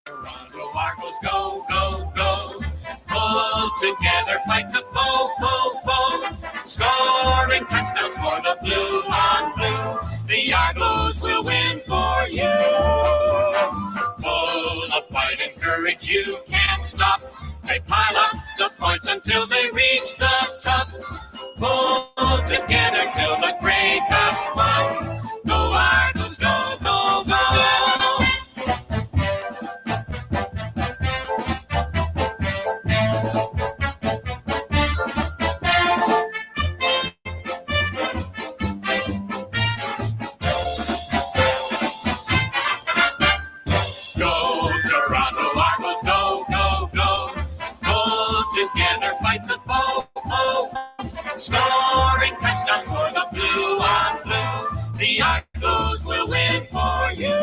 Argo, Argos, go, go, go. Pull together, fight the foe, foe, foe. Scoring touchdowns for the blue on blue. The Argos will win for you. Full of fight and courage, you can't stop. They pile up the points until they reach the top. Pull together till the Grey Cups won. Go Argos, go, go, go. Scoring touchdowns for the blue on blue. The Argos will win for you.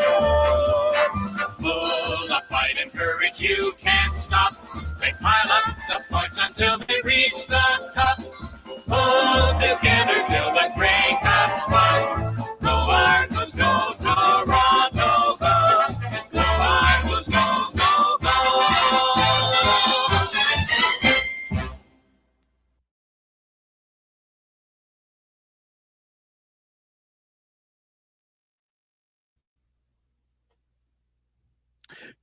Full of fight and courage, you can't stop. They pile up the points until they reach the top. Pull together till the Grey Cups won. Go Argos, go Toronto, go. Go Argos, go, go, go.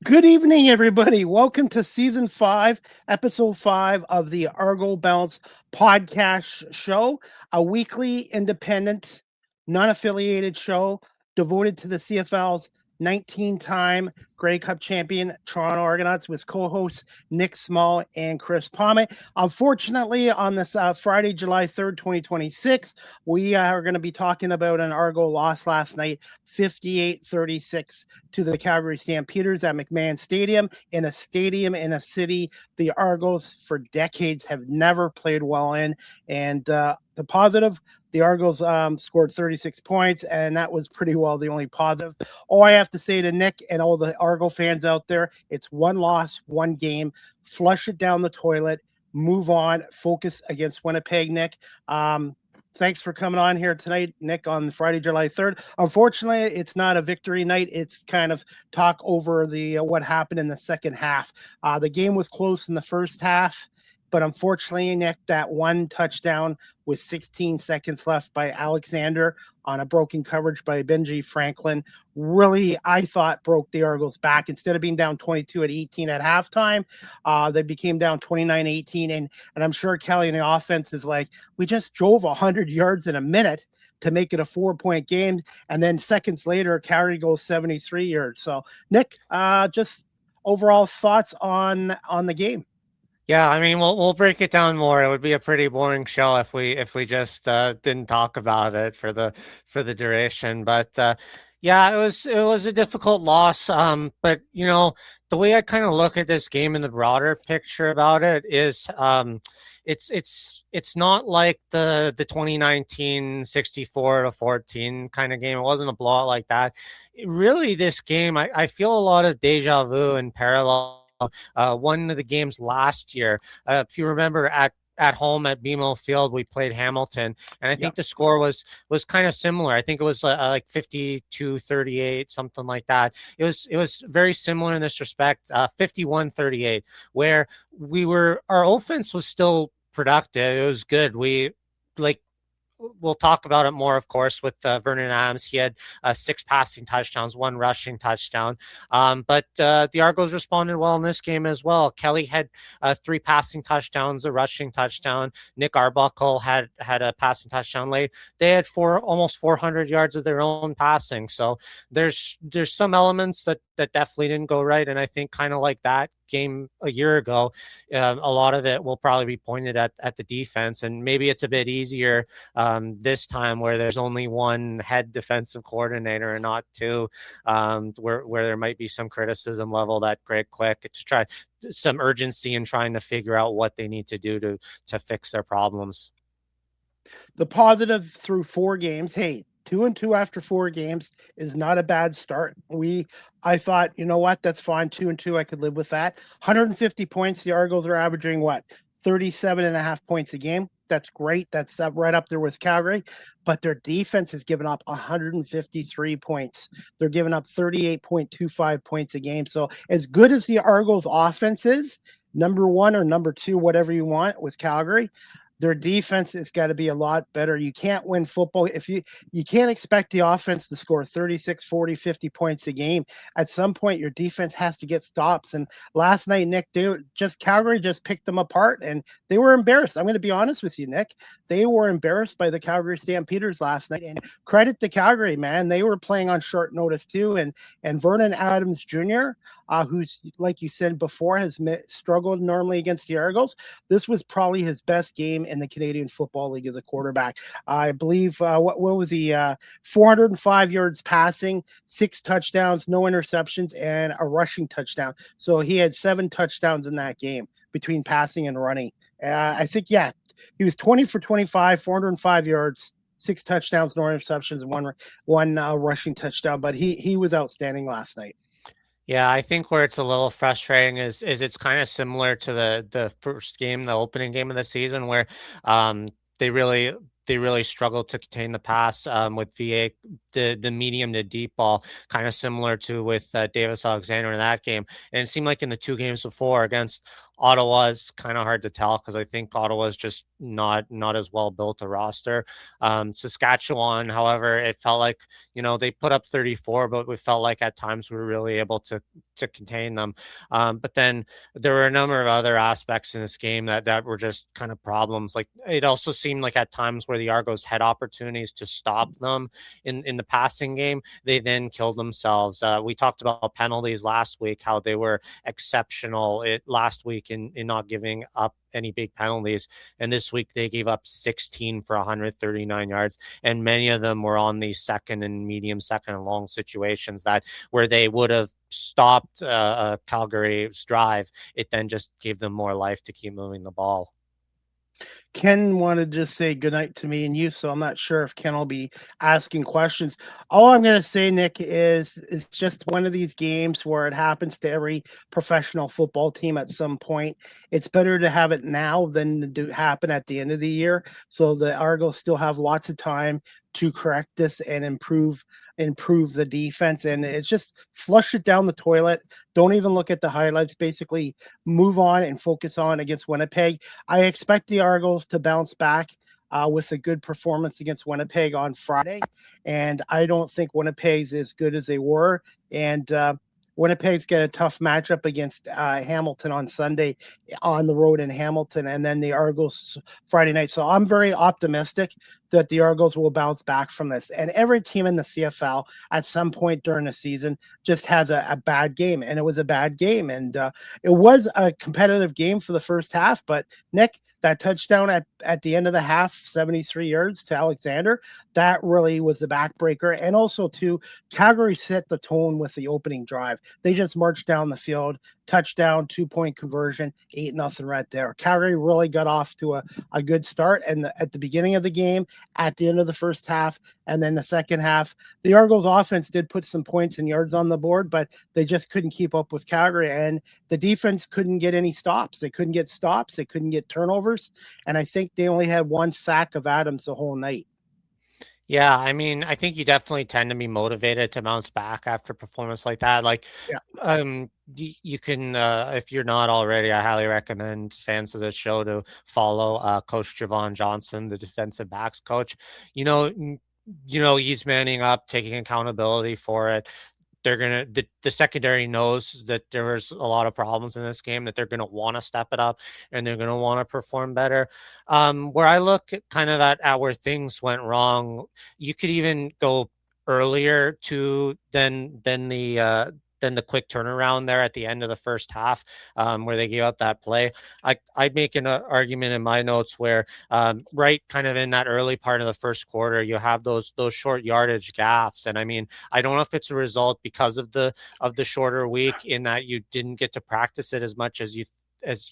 Good evening, everybody. Welcome to Season 5, Episode 5 of the Argo Bounce podcast show, a weekly independent, non-affiliated show devoted to the CFL's 19-time Grey Cup champion Toronto Argonauts with co-hosts Nick Small and Chris Pomay. Unfortunately, on this Friday, July 3rd, 2026, we are going to be talking about an Argo loss last night, 58-36 to the Calgary Stampeders at McMahon Stadium, in a city the Argos for decades have never played well in. And the positive, the Argos scored 36 points, and that was pretty well the only positive. All I have to say to Nick and all the Argo fans out there, it's one loss, one game. Flush it down the toilet, move on, focus against Winnipeg, Nick. Thanks for coming on here tonight, Nick, on Friday, July 3rd. Unfortunately, it's not a victory night. It's kind of talk over the what happened in the second half. The game was close in the first half, but unfortunately, Nick, that one touchdown with 16 seconds left by Alexander on a broken coverage by Benji Franklin really, I thought, broke the Argos back. Instead of being down 22-18 at halftime, they became down 29-18. And I'm sure Kelly in the offense is like, we just drove 100 yards in a minute to make it a 4-point game. And then seconds later, Calgary goes 73 yards. So, Nick, just overall thoughts on the game. Yeah, I mean, we'll break it down more. It would be a pretty boring show if we just didn't talk about it for the duration. But yeah, it was a difficult loss. But you know, the way I kind of look at this game in the broader picture about it is, it's not like the 2019 64-14 kind of game. It wasn't a blowout like that. Really, this game, I feel a lot of deja vu and parallel. One of the games last year, if you remember, at home at BMO Field, we played Hamilton, and I think the score was kind of similar. I think it was like 52-38, something like that. It was very similar in this respect, 51-38, where our offense was still productive. It was good. We'll talk about it more, of course, with Vernon Adams. He had 6 passing touchdowns, 1 rushing touchdown. But the Argos responded well in this game as well. Kelly had 3 passing touchdowns, a rushing touchdown. Nick Arbuckle had a passing touchdown late. They had almost 400 yards of their own passing. So there's some elements that definitely didn't go right. And I think kind of like that game a year ago, a lot of it will probably be pointed at the defense, and maybe it's a bit easier this time where there's only one head defensive coordinator and not 2, where there might be some criticism leveled at Greg Quick to try some urgency in trying to figure out what they need to do to fix their problems. The positive through 4 games, hey, 2-2 after 4 games is not a bad start. I thought, you know what, that's fine. 2-2, I could live with that. 150 points. The Argos are averaging 37.5 points a game. That's great. That's right up there with Calgary. But their defense has given up 153 points. They're giving up 38.25 points a game. So as good as the Argos offense is, number one or number two, whatever you want, with Calgary, their defense has got to be a lot better. You can't win football if you can't expect the offense to score 36, 40, 50 points a game. At some point your defense has to get stops. And last night, Nick, Calgary just picked them apart and they were embarrassed. I'm going to be honest with you, Nick. They were embarrassed by the Calgary Stampeders last night. And credit to Calgary, man. They were playing on short notice too. And Vernon Adams Jr., who's, like you said before, has struggled normally against the Argos. This was probably his best game in the Canadian Football League as a quarterback. I believe, what was he? 405 yards passing, 6 touchdowns, no interceptions, and a rushing touchdown. So he had 7 touchdowns in that game between passing and running. I think, yeah, he was 20 for 25, 405 yards, 6 touchdowns, no interceptions, and one rushing touchdown. But he was outstanding last night. Yeah, I think where it's a little frustrating is it's kind of similar to the first game, the opening game of the season, where they really struggled to contain the pass with VA, the medium to deep ball, kind of similar to with Davis Alexander in that game. And it seemed like in the 2 games before against Ottawa, is kind of hard to tell because I think Ottawa is just not as well built a roster. Saskatchewan, however, it felt like, they put up 34, but we felt like at times we were really able to contain them. But then there were a number of other aspects in this game that were just kind of problems. Like it also seemed like at times where the Argos had opportunities to stop them in the passing game, they then killed themselves. We talked about penalties last week, how they were exceptional last week in not giving up any big penalties. And this week they gave up 16 for 139 yards. And many of them were on the second and long situations where they would have stopped Calgary's drive. It then just gave them more life to keep moving the ball. Ken wanted to just say goodnight to me and you, so I'm not sure if Ken will be asking questions. All I'm going to say, Nick, is it's just one of these games where it happens to every professional football team at some point. It's better to have it now than to happen at the end of the year. So the Argos still have lots of time to correct this and improve the defense. And it's just flush it down the toilet. Don't even look at the highlights. Basically move on and focus on against Winnipeg. I expect the Argos to bounce back with a good performance against Winnipeg on Friday. And I don't think Winnipeg's as good as they were. And Winnipeg's got a tough matchup against Hamilton on Sunday on the road in Hamilton, and then the Argos Friday night. So I'm very optimistic that the Argos will bounce back from this. And every team in the CFL at some point during the season just has a bad game, and it was a bad game. And it was a competitive game for the first half, but Nick, that touchdown at the end of the half, 73 yards to Alexander, that really was the backbreaker. And also, too, Calgary set the tone with the opening drive. They just marched down the field, touchdown, 2-point conversion, 8-0 right there. Calgary really got off to a good start. And at the beginning of the game, at the end of the first half, and then the second half, the Argos offense did put some points and yards on the board, but they just couldn't keep up with Calgary. And the defense couldn't get any stops. They couldn't get stops. They couldn't get turnovers. And I think they only had 1 sack of Adams the whole night. Yeah, I mean, I think you definitely tend to be motivated to bounce back after performance like that. Like, you can, if you're not already, I highly recommend fans of the show to follow Coach Javon Johnson, the defensive backs coach. He's manning up, taking accountability for it. The secondary knows that there's a lot of problems in this game, that they're going to want to step it up and they're going to want to perform better. Where I look kind of at where things went wrong, you could even go earlier than the quick turnaround there at the end of the first half, where they gave up that play. I'd make an argument in my notes where right kind of in that early part of the first quarter, you have those short yardage gaffes. And I mean, I don't know if it's a result because of the shorter week in that you didn't get to practice it as much as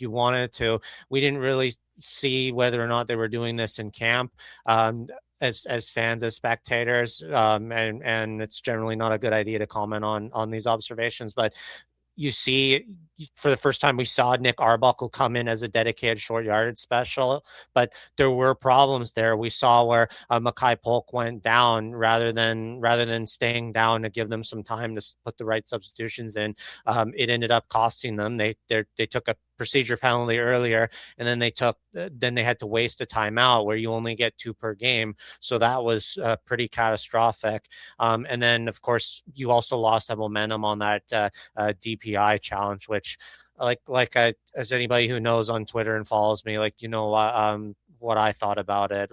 you wanted to. We didn't really see whether or not they were doing this in camp. As fans, as spectators, and it's generally not a good idea to comment on these observations, but you see for the first time we saw Nick Arbuckle come in as a dedicated short yardage special, but there were problems there. We saw where Mackay Polk went down rather than staying down to give them some time to put the right substitutions in. It ended up costing them. They took a procedure penalty earlier, and then they had to waste a timeout where you only get 2 per game. So that was pretty catastrophic. And then of course you also lost that momentum on that DPI challenge, which as anybody who knows on Twitter and follows me, what I thought about it,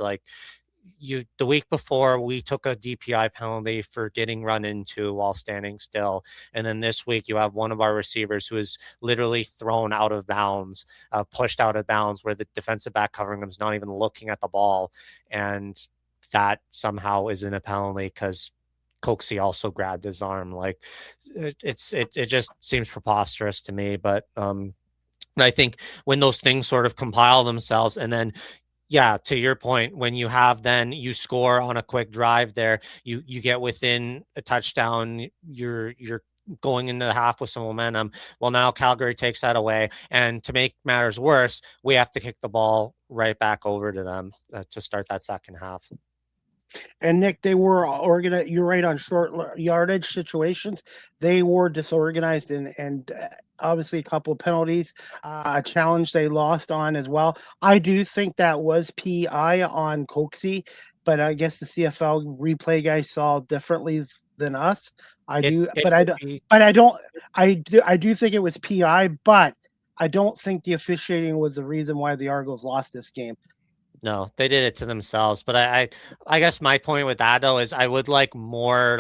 the week before we took a DPI penalty for getting run into while standing still, and then this week you have one of our receivers who is literally thrown out of bounds, pushed out of bounds, where the defensive back covering him is not even looking at the ball, and that somehow isn't a penalty because Coxie also grabbed his arm. It just seems preposterous to me. But I think when those things sort of compile themselves, and then yeah, to your point, when you score on a quick drive there, you get within a touchdown, you're going into the half with some momentum. Well, now Calgary takes that away, and to make matters worse, we have to kick the ball right back over to them to start that second half. And Nick, they were organized. You're right on short yardage situations. They were disorganized and obviously a couple of penalties, a challenge they lost on as well. I do think that was PI on Coxie, but I guess the CFL replay guys saw differently than us. I do think it was PI, but I don't think the officiating was the reason why the Argos lost this game. No, they did it to themselves. But I guess my point with that though is I would like more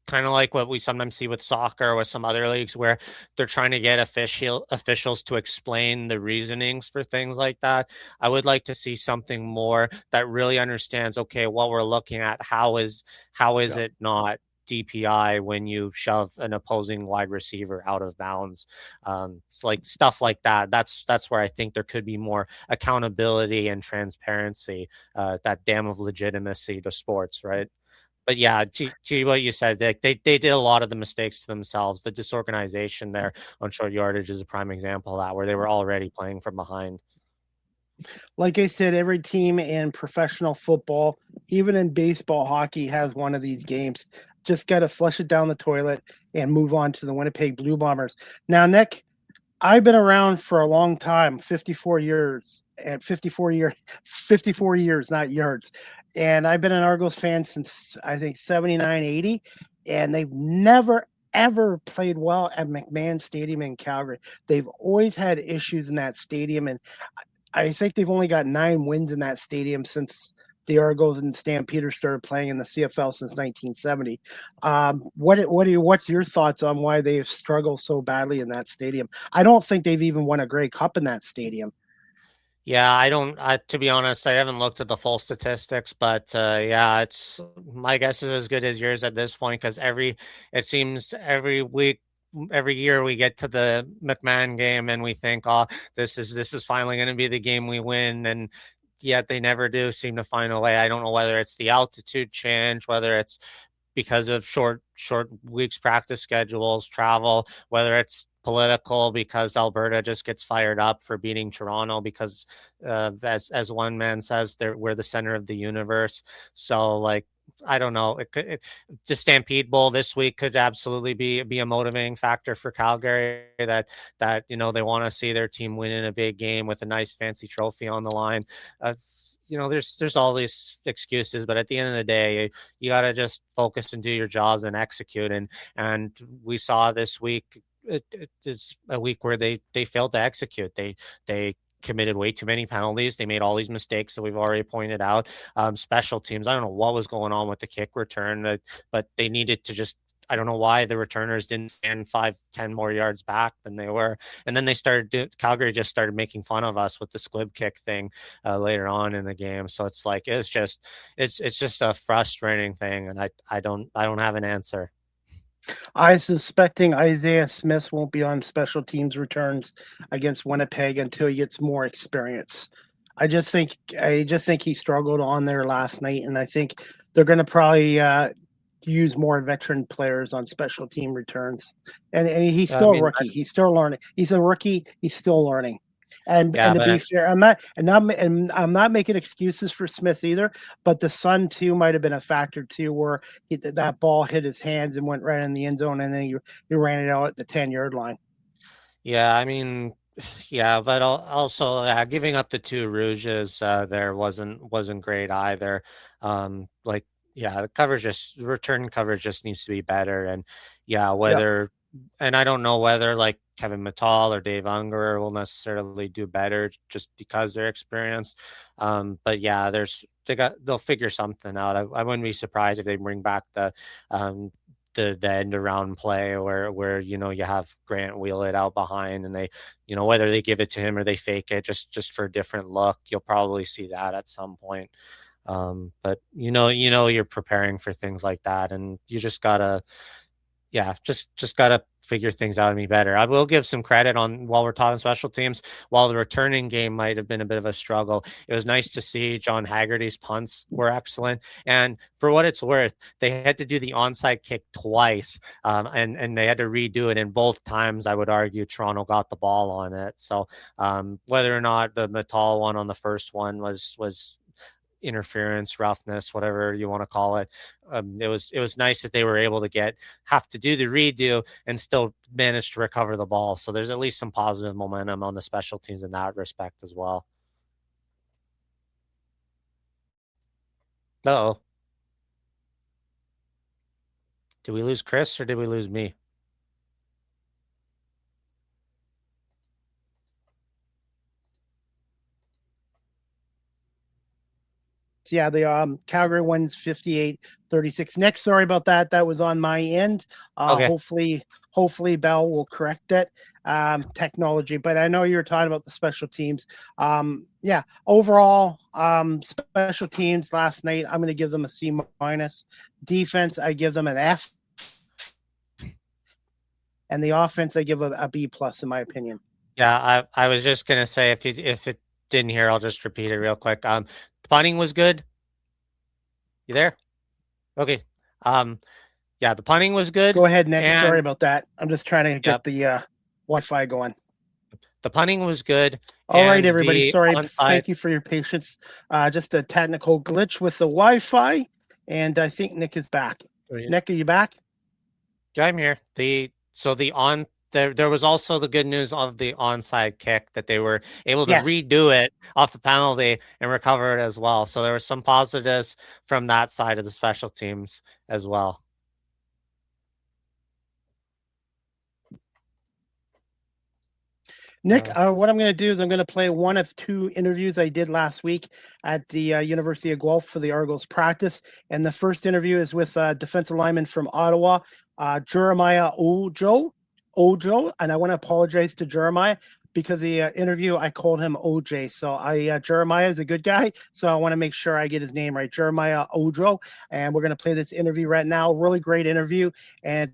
kind of like what we sometimes see with soccer or with some other leagues where they're trying to get officials to explain the reasonings for things like that. I would like to see something more that really understands, okay, what we're looking at, how is it not DPI when you shove an opposing wide receiver out of bounds? It's like stuff like that. That's where I think there could be more accountability and transparency, that dam of legitimacy to sports, right? But yeah, to what you said, they did a lot of the mistakes to themselves. The disorganization there on short yardage is a prime example of that, where they were already playing from behind. Like I said, every team in professional football, even in baseball, hockey, has one of these games. Just got to flush it down the toilet and move on to the Winnipeg Blue Bombers. Now, Nick, I've been around for a long time, 54 years, and 54 years, not yards. And I've been an Argos fan since, I think, 79, 80. And they've never, ever played well at McMahon Stadium in Calgary. They've always had issues in that stadium. And I think they've only got 9 wins in that stadium since the Argos and Stampeders started playing in the CFL since 1970. What's your thoughts on why they've struggled so badly in that stadium? I don't think they've even won a Grey Cup in that stadium. Yeah, I don't. To be honest, I haven't looked at the full statistics, but yeah, it's my guess is as good as yours at this point because it seems every week, every year we get to the McMahon game and we think, oh, this is finally going to be the game we win, and yet they never do seem to find a way. I don't know whether it's the altitude change, whether it's because of short weeks practice schedules, travel, whether it's political because Alberta just gets fired up for beating Toronto because as one man says, we're the center of the universe. So I don't know. The Stampede Bowl this week could absolutely be a motivating factor for Calgary that they want to see their team win in a big game with a nice fancy trophy on the line. There's all these excuses, but at the end of the day, you got to just focus and do your jobs and execute. And we saw this week, it is a week where they failed to execute. They committed way too many penalties. They made all these mistakes that we've already pointed out. Special teams, I don't know what was going on with the kick return, but they needed to just, I don't know why the returners didn't stand 5-10 more yards back than they were. And then Calgary just started making fun of us with the squib kick thing later on in the game. So it's just a frustrating thing. And I don't have an answer. I'm suspecting Isaiah Smith won't be on special teams returns against Winnipeg until he gets more experience. I just think he struggled on there last night, and I think they're going to probably use more veteran players on special team returns. And he's I still a mean, rookie. He's still learning. He's a rookie. He's still learning. And yeah, to but be fair, I'm not making excuses for Smith either. But the sun too might have been a factor too, where that ball hit his hands and went right in the end zone, and then he ran it out at the 10-yard line. yeah, I mean, yeah, but also giving up the 2 Rouges there wasn't great either. Like, yeah, the return coverage just needs to be better, and yeah, and I don't know whether like Kevin Mittal or Dave Unger will necessarily do better just because they're experienced. But yeah, they'll figure something out. I wouldn't be surprised if they bring back um, the end around play where you have Grant wheel it out behind, and they whether they give it to him or they fake it just for a different look. You'll probably see that at some point. But you're preparing for things like that, and you just gotta just gotta figure things out and be better. I will give some credit on while we're talking special teams. While the returning game might have been a bit of a struggle, it was nice to see John Haggerty's punts were excellent. And for what it's worth, they had to do the onside kick twice, and they had to redo it. And both times, I would argue Toronto got the ball on it. So whether or not the Mittal one on the first one was interference, roughness, whatever you want to call it. It was nice that they were able to have to do the redo and still manage to recover the ball. So there's at least some positive momentum on the special teams in that respect as well. Uh-oh. Did we lose Chris or did we lose me? Yeah, the Calgary wins 58-36. Nick, sorry about that. That was on my end. Okay. Hopefully Bell will correct that technology. But I know you were talking about the special teams. Overall, special teams last night, I'm going to give them a C-. Defense, I give them an F. And the offense, I give a B+, in my opinion. Yeah, I was just going to say, if it didn't hear, I'll just repeat it real quick. The punting was good. You there? Okay. Yeah, the punting was good. Go ahead, Nick. Sorry about that. I'm just trying to get the Wi-Fi going. The punting was good. All right, everybody. Sorry. Thank you for your patience. Just a technical glitch with the Wi-Fi, and I think Nick is back. Nick, are you back? Yeah, I'm here. There was also the good news of the onside kick that they were able to redo it off the penalty and recover it as well. So there were some positives from that side of the special teams as well. Nick, what I'm going to do is I'm going to play one of 2 interviews I did last week at the University of Guelph for the Argos practice. And the first interview is with defensive lineman from Ottawa, Jeremiah Ojo. And I want to apologize to Jeremiah because the interview, I called him OJ. So Jeremiah is a good guy. So I want to make sure I get his name right. Jeremiah Ojo. And we're going to play this interview right now. Really great interview. And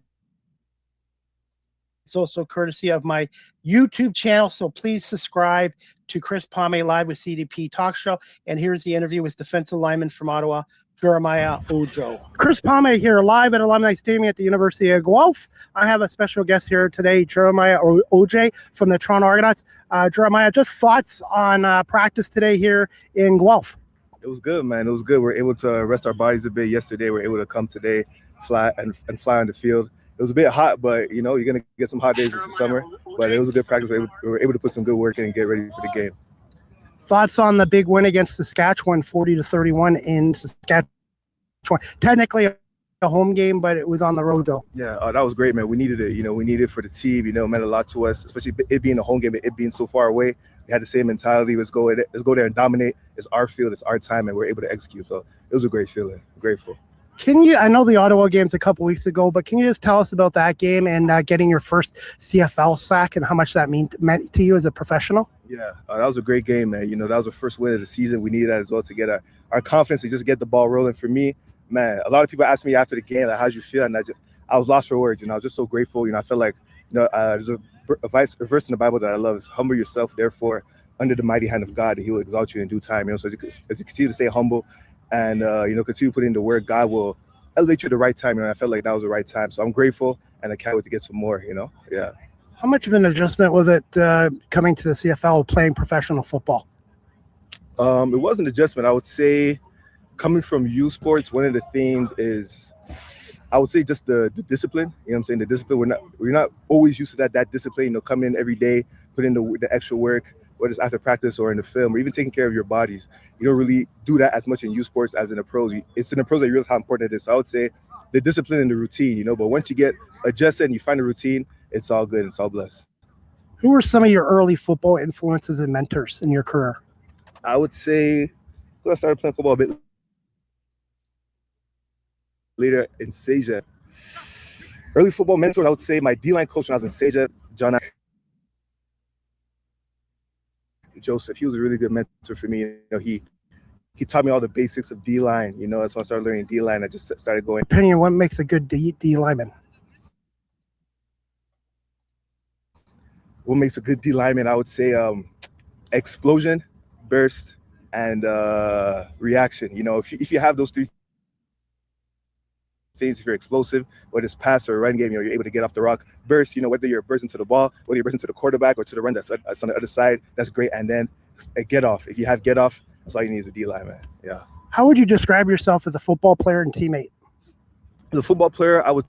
it's also courtesy of my YouTube channel. So please subscribe to Chris Pomay Live with CDP Talk Show. And here's the interview with defensive lineman from Ottawa, Jeremiah Ojo. Chris Pomay here live at Alumni Stadium at the University of Guelph. I have a special guest here today, Jeremiah Ojo from the Toronto Argonauts. Jeremiah, just thoughts on practice today here in Guelph. It was good, man. It was good. We were able to rest our bodies a bit yesterday. We were able to come today, fly on the field. It was a bit hot, but you're going to get some hot days this summer. But it was a good practice. We were able to put some good work in and get ready for the game. Thoughts on the big win against Saskatchewan, 40-31 in Saskatchewan? Technically a home game, but it was on the road though. Yeah, that was great, man. We needed it. We needed it for the team. It meant a lot to us, especially it being a home game, it being so far away. We had the same mentality. Let's go there and dominate. It's our field, it's our time, and we're able to execute. So it was a great feeling. Grateful. I know the Ottawa game's a couple weeks ago, but can you just tell us about that game and getting your first CFL sack and how much that meant to you as a professional? Yeah, that was a great game, man. That was the first win of the season. We needed that as well to get our confidence to just get the ball rolling. For me, man, a lot of people asked me after the game, like, how'd you feel? And I was lost for words. I was just so grateful. I felt like, there's a verse in the Bible that I love is humble yourself, therefore, under the mighty hand of God, and he will exalt you in due time. So as you continue to stay humble and, continue putting the word, God will elevate you at the right time. And I felt like that was the right time. So I'm grateful, and I can't wait to get some more, Yeah. How much of an adjustment was it coming to the CFL, playing professional football? It was an adjustment. I would say coming from youth sports, one of the things is I would say just the discipline. You know what I'm saying? The discipline. We're not always used to that discipline. Come in every day, put in the extra work, whether it's after practice or in the film, or even taking care of your bodies. You don't really do that as much in youth sports as in the pros. It's in the pros that you realize how important it is. So I would say the discipline and the routine. But once you get adjusted and you find a routine, it's all good. It's all blessed. Who were some of your early football influences and mentors in your career? I would say I started playing football a bit later in Seja. Early football mentors, I would say my D-line coach when I was in Seja, John Joseph. He was a really good mentor for me. He taught me all the basics of D-line. That's when I started learning D-line. I just started going. Opinion, what makes a good D lineman? What makes a good D lineman? I would say explosion, burst, and reaction. If you have those three things, if you're explosive, whether it's pass or run game, you're able to get off the rock. Burst, whether you're bursting to the ball, whether you're bursting to the quarterback or to the run that's on the other side, that's great. And then get off. If you have get off, that's all you need is a D line, man. Yeah. How would you describe yourself as a football player and teammate? As a football player, I would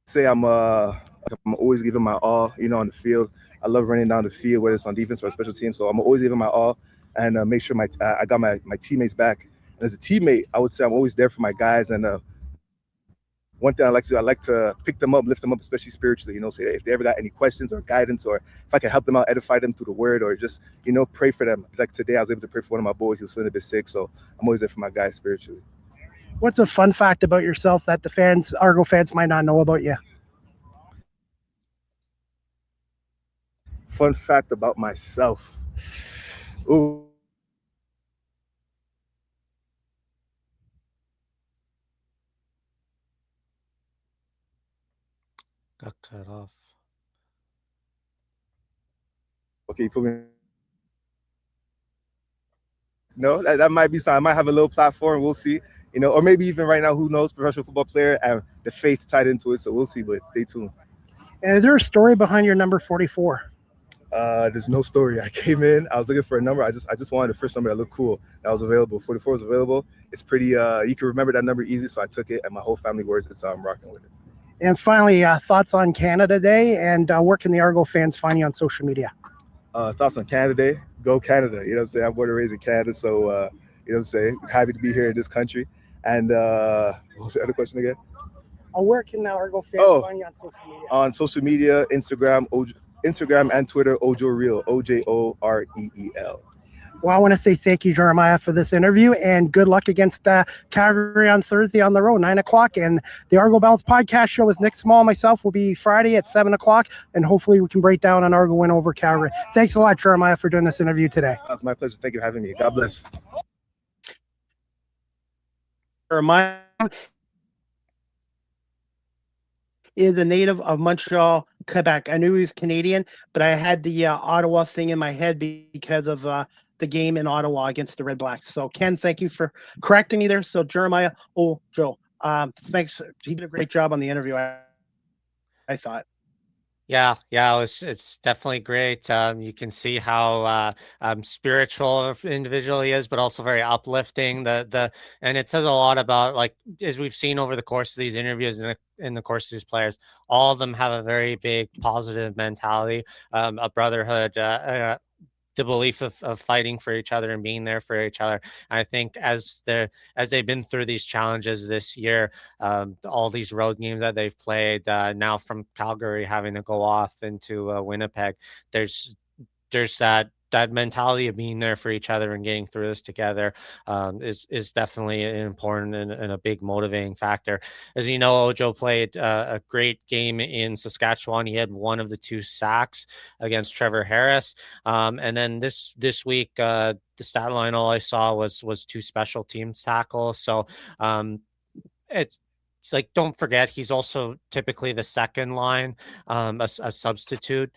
say I'm always giving my all, on the field. I love running down the field, whether it's on defense or special teams. So I'm always giving my all and make sure I got my teammates back. And as a teammate, I would say I'm always there for my guys. And one thing I like to pick them up, lift them up, especially spiritually. Say if they ever got any questions or guidance, or if I can help them out, edify them through the word, or just pray for them. Like today, I was able to pray for one of my boys. He was feeling a bit sick, so I'm always there for my guys spiritually. What's a fun fact about yourself that the Argo fans might not know about you? Fun fact about myself. Ooh. Got cut off. Okay, you put me. No, that might be something. I might have a little platform. We'll see. Or maybe even right now, who knows? Professional football player and the faith tied into it. So we'll see. But stay tuned. And is there a story behind your number 44? There's no story. I came in. I was looking for a number. I just wanted the first number that looked cool. That was available. 44 was available. It's pretty. You can remember that number easy. So I took it, and my whole family wears it. So I'm rocking with it. And finally, thoughts on Canada Day, and where can the Argo fans find you on social media? Thoughts on Canada Day? Go Canada. You know what I'm saying? I'm born and raised in Canada, so you know what I'm saying? Happy to be here in this country. And what was the other question again? Where can the Argo fans find you on social media? On social media, Instagram and Twitter, Ojo Real, OJOREEL. Well, I want to say thank you, Jeremiah, for this interview, and good luck against Calgary on Thursday on the road, 9 o'clock. And the Argo Balance podcast show with Nick Small and myself will be Friday at 7 o'clock, and hopefully we can break down an Argo win over Calgary. Thanks a lot, Jeremiah, for doing this interview today. It's my pleasure. Thank you for having me. God bless. Jeremiah is a native of Montreal, Quebec. I knew he was Canadian, but I had the Ottawa thing in my head because of the game in Ottawa against the Red Blacks. So, Ken, thank you for correcting me there. So, Jeremiah, Joe, thanks. He did a great job on the interview, I thought. Yeah, it's definitely great. You can see how spiritual of an individual he is, but also very uplifting. And it says a lot about, like, as we've seen over the course of these interviews and in the course of these players, all of them have a very big positive mentality, a brotherhood, the belief of fighting for each other and being there for each other. And I think as they've been through these challenges this year, all these road games that they've played, now from Calgary having to go off into Winnipeg, there's that mentality of being there for each other and getting through this together is definitely an important and a big motivating factor. As you know, Ojo played a great game in Saskatchewan. He had one of the 2 sacks against Trevor Harris. And then this week, the stat line all I saw was 2 special teams tackles. So it's like, don't forget, he's also typically the second line, a substitute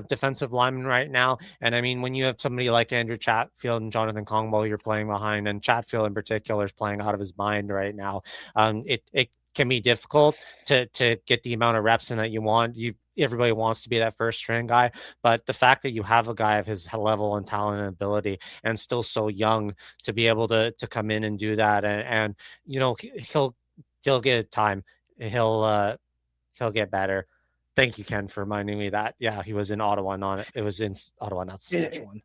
defensive lineman right now. And I mean, when you have somebody like Andrew Chatfield and Jonathan Kongbo you're playing behind, and Chatfield in particular is playing out of his mind right now, it can be difficult to get the amount of reps in that you want. Everybody wants to be that first string guy, but the fact that you have a guy of his level and talent and ability, and still so young, to be able to come in and do that, and you know, he'll get time. He'll get better. Thank you, Ken, for reminding me that. Yeah, he was in Ottawa. It was in Ottawa, not Saskatchewan.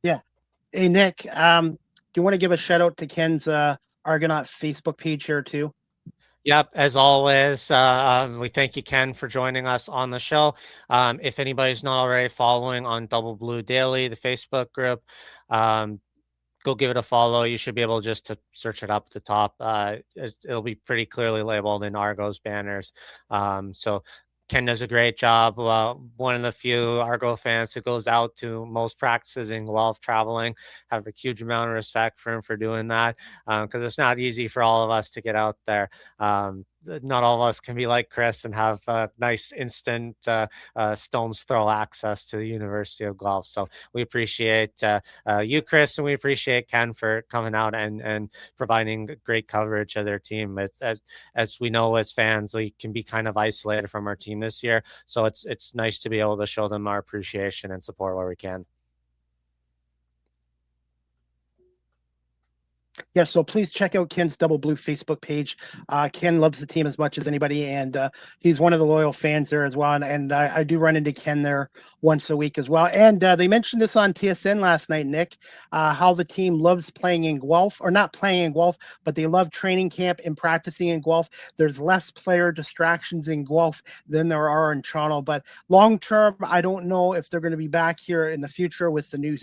Yeah. Hey, Nick, do you want to give a shout out to Ken's Argonaut Facebook page here too? Yep, as always, we thank you, Ken, for joining us on the show. If anybody's not already following on Double Blue Daily, the Facebook group, go give it a follow. You should be able just to search it up at the top. It'll be pretty clearly labeled in Argo's banners. So Ken does a great job. One of the few Argo fans who goes out to most practices in Guelph traveling. Have a huge amount of respect for him for doing that, because it's not easy for all of us to get out there. Not all of us can be like Chris and have nice instant stone's throw access to the University of Guelph. So we appreciate you, Chris, and we appreciate Ken for coming out and providing great coverage of their team. It's, as we know as fans, we can be kind of isolated from our team this year, so it's nice to be able to show them our appreciation and support where we can. Yeah, so please check out Ken's Double Blue Facebook page. Ken loves the team as much as anybody, and he's one of the loyal fans there as well. And I do run into Ken there once a week as well. And they mentioned this on TSN last night, Nick, how the team loves playing in Guelph, or not playing in Guelph, but they love training camp and practicing in Guelph. There's less player distractions in Guelph than there are in Toronto. But long term, I don't know if they're going to be back here in the future with the new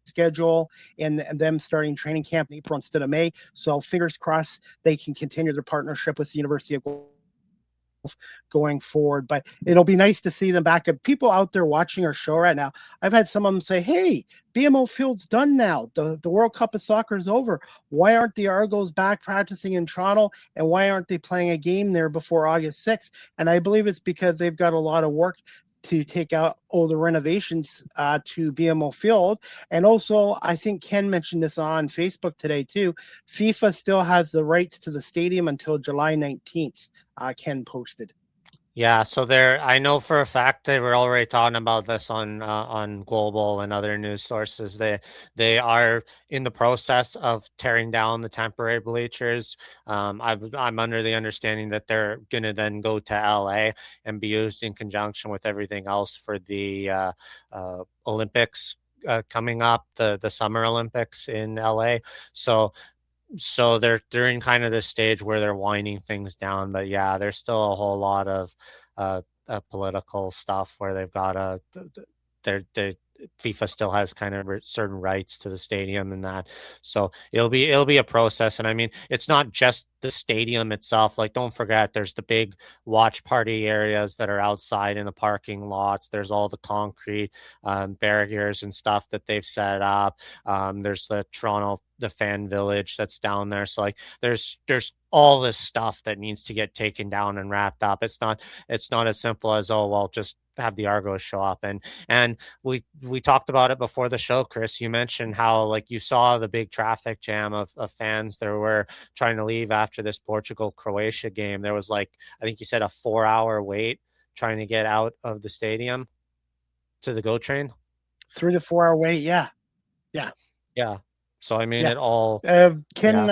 schedule and them starting training camp in April instead of May. So fingers crossed they can continue their partnership with the University of Guelph going forward. But it'll be nice to see them back. And people out there watching our show right now, I've had some of them say, hey, BMO Field's done now. The World Cup of Soccer is over. Why aren't the Argos back practicing in Toronto? And why aren't they playing a game there before August 6th? And I believe it's because they've got a lot of work to take out all the renovations to BMO Field. And also, I think Ken mentioned this on Facebook today too, FIFA still has the rights to the stadium until July 19th, Ken posted. Yeah, so I know for a fact they were already talking about this on Global and other news sources. They are in the process of tearing down the temporary bleachers. I'm under the understanding that they're going to then go to LA and be used in conjunction with everything else for the Olympics coming up, the Summer Olympics in LA. So they're in kind of this stage where they're winding things down, but yeah, there's still a whole lot of political stuff where they've got FIFA still has kind of certain rights to the stadium and that. So it'll be a process. And I mean, it's not just the stadium itself. Like, don't forget, there's the big watch party areas that are outside in the parking lots. There's all the concrete barriers and stuff that they've set up. There's the fan village that's down there. So like there's all this stuff that needs to get taken down and wrapped up. It's not as simple as, oh, well, just have the Argos show up. And we talked about it before the show, Chris. You mentioned how, like, you saw the big traffic jam of fans that were trying to leave after this Portugal-Croatia game. There was, like, I think you said a 4-hour wait trying to get out of the stadium to the GO train. 3 to 4 hour wait. Yeah. So I mean, Yeah. it all Ken,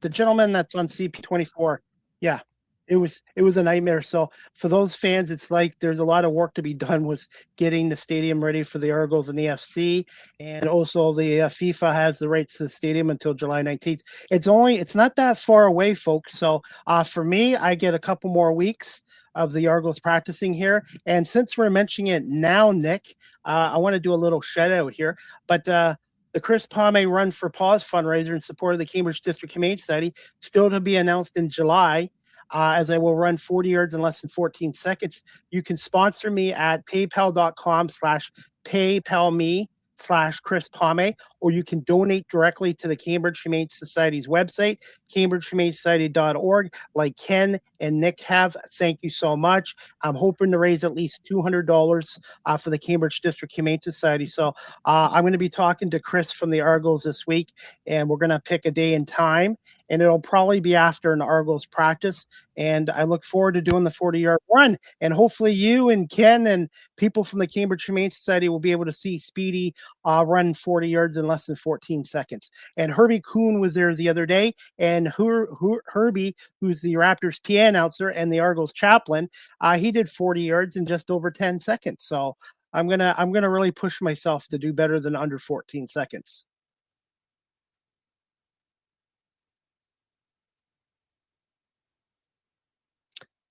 the gentleman that's on CP24. Yeah, it was a nightmare. So for those fans, it's like there's a lot of work to be done with getting the stadium ready for the Argos and the FC, and also the FIFA has the rights to the stadium until July 19th. It's not that far away, folks. So for me, I get a couple more weeks of the Argos practicing here. And since we're mentioning it now, Nick, I want to do a little shout out here, but the Chris Pomay Run for Paws fundraiser in support of the Cambridge District Humane Society, still to be announced in July, as I will run 40 yards in less than 14 seconds. You can sponsor me at paypal.com/paypalme Chris Pomay, or you can donate directly to the Cambridge Humane Society's website, cambridgehumanesociety.org, like Ken and Nick have. Thank you so much. I'm hoping to raise at least $200 for the Cambridge District Humane Society. So I'm going to be talking to Chris from the Argos this week, and we're going to pick a day and time, and it'll probably be after an Argos practice. And I look forward to doing the 40-yard run. And hopefully you and Ken and people from the Cambridge Humane Society will be able to see Speedy run 40 yards in less than 14 seconds. And Herbie Kuhn was there the other day, and Herbie, who's the Raptors PA announcer and the Argos chaplain, he did 40 yards in just over 10 seconds. So I'm gonna really push myself to do better than under 14 seconds.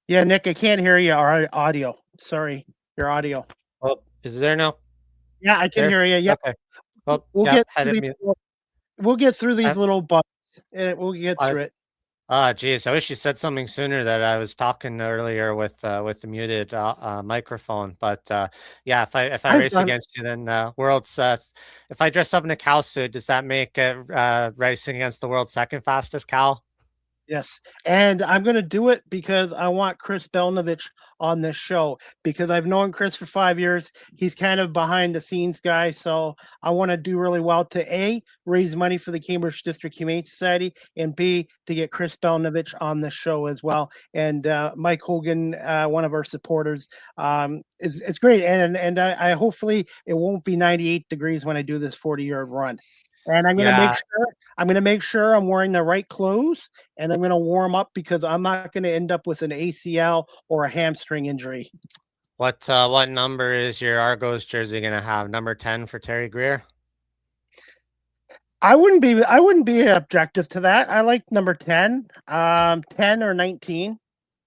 Yeah, Nick, I can't hear you. Our audio. Sorry, your audio. Oh, is it there now? Yeah, I can hear you. Yep. Okay. Well, We'll yeah, get through these little bugs. We'll get through it. Geez, I wish you said something sooner. That I was talking earlier with the muted microphone. But yeah, if I race against you, then world's if I dress up in a cow suit, does that make racing against the world's second fastest cow? Yes, and I'm going to do it because I want Chris Belnovich on this show, because I've known Chris for 5 years. He's kind of behind the scenes guy, so I want to do really well to A, raise money for the Cambridge District Humane Society, and B, to get Chris Belnovich on the show as well. And Mike Hogan, one of our supporters, is great, and I hopefully it won't be 98 degrees when I do this 40-yard run. And I'm going to make sure I'm wearing the right clothes, and I'm going to warm up, because I'm not going to end up with an ACL or a hamstring injury. What number is your Argos jersey going to have? Number 10 for Terry Greer? I wouldn't be objective to that. I like number 10, 10 or 19,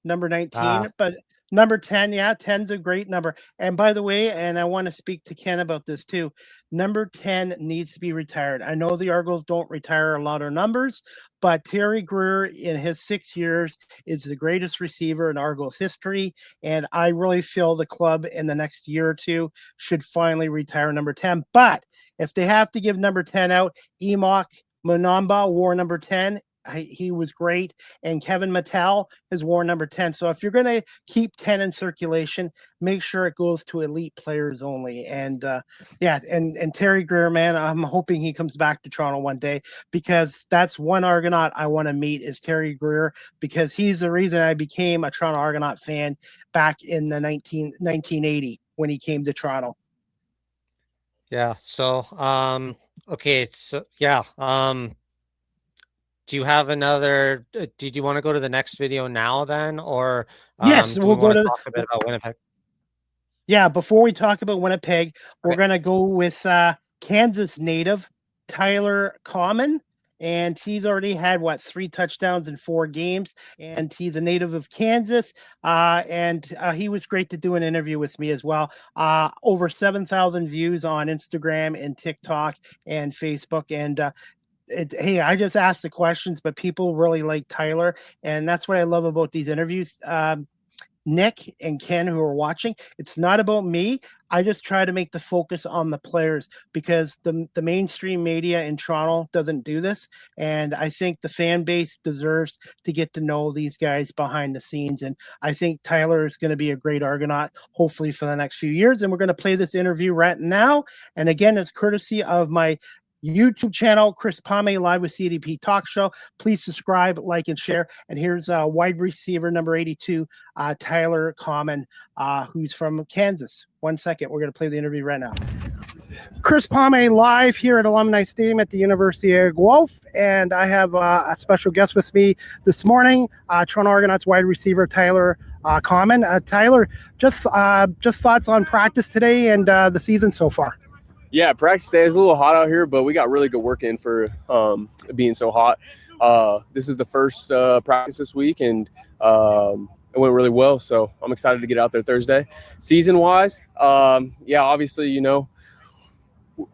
number 19, but number 10, yeah, 10's a great number. And by the way, and I want to speak to Ken about this too, number 10 needs to be retired. I know the Argos don't retire a lot of numbers, but Terry Greer in his 6 years is the greatest receiver in Argos history. And I really feel the club in the next year or two should finally retire number 10. But if they have to give number 10 out, Enoch Monamba wore number 10. He was great, and Kevin Mattel has worn number 10. So if you're going to keep 10 in circulation, make sure it goes to elite players only. And and Terry Greer, man, I'm hoping he comes back to Toronto one day, because that's one Argonaut I want to meet is Terry Greer, because he's the reason I became a Toronto Argonaut fan back in the 1980 when he came to Toronto. Yeah. So okay. So yeah. Do you have another? Did you want to go to the next video now, then, or yes, we'll go to talk a bit about Winnipeg? Yeah, before we talk about Winnipeg, we're gonna go with Kansas native Tyler Common, and he's already had 3 touchdowns in 4 games, and he's a native of Kansas, and he was great to do an interview with me as well. Over 7,000 views on Instagram and TikTok and Facebook, and hey, I just asked the questions, but people really like Tyler, and that's what I love about these interviews. Nick and Ken, who are watching, it's not about me. I just try to make the focus on the players, because the mainstream media in Toronto doesn't do this, and I think the fan base deserves to get to know these guys behind the scenes. And I think Tyler is going to be a great Argonaut, hopefully for the next few years. And we're going to play this interview right now. And again, it's courtesy of my YouTube channel, Chris Pomay Live with CDP Talk Show. Please subscribe, like, and share. And here's wide receiver number 82, Tyler Common, who's from Kansas. 1 second, we're going to play the interview right now. Chris Pomay live here at Alumni Stadium at the University of Guelph, and I have a special guest with me this morning, Toronto Argonauts wide receiver Tyler Common. Tyler, just thoughts on practice today and the season so far. Yeah, practice day is a little hot out here, but we got really good work in for being so hot. This is the first practice this week, and it went really well, so I'm excited to get out there Thursday. Season-wise, yeah, obviously,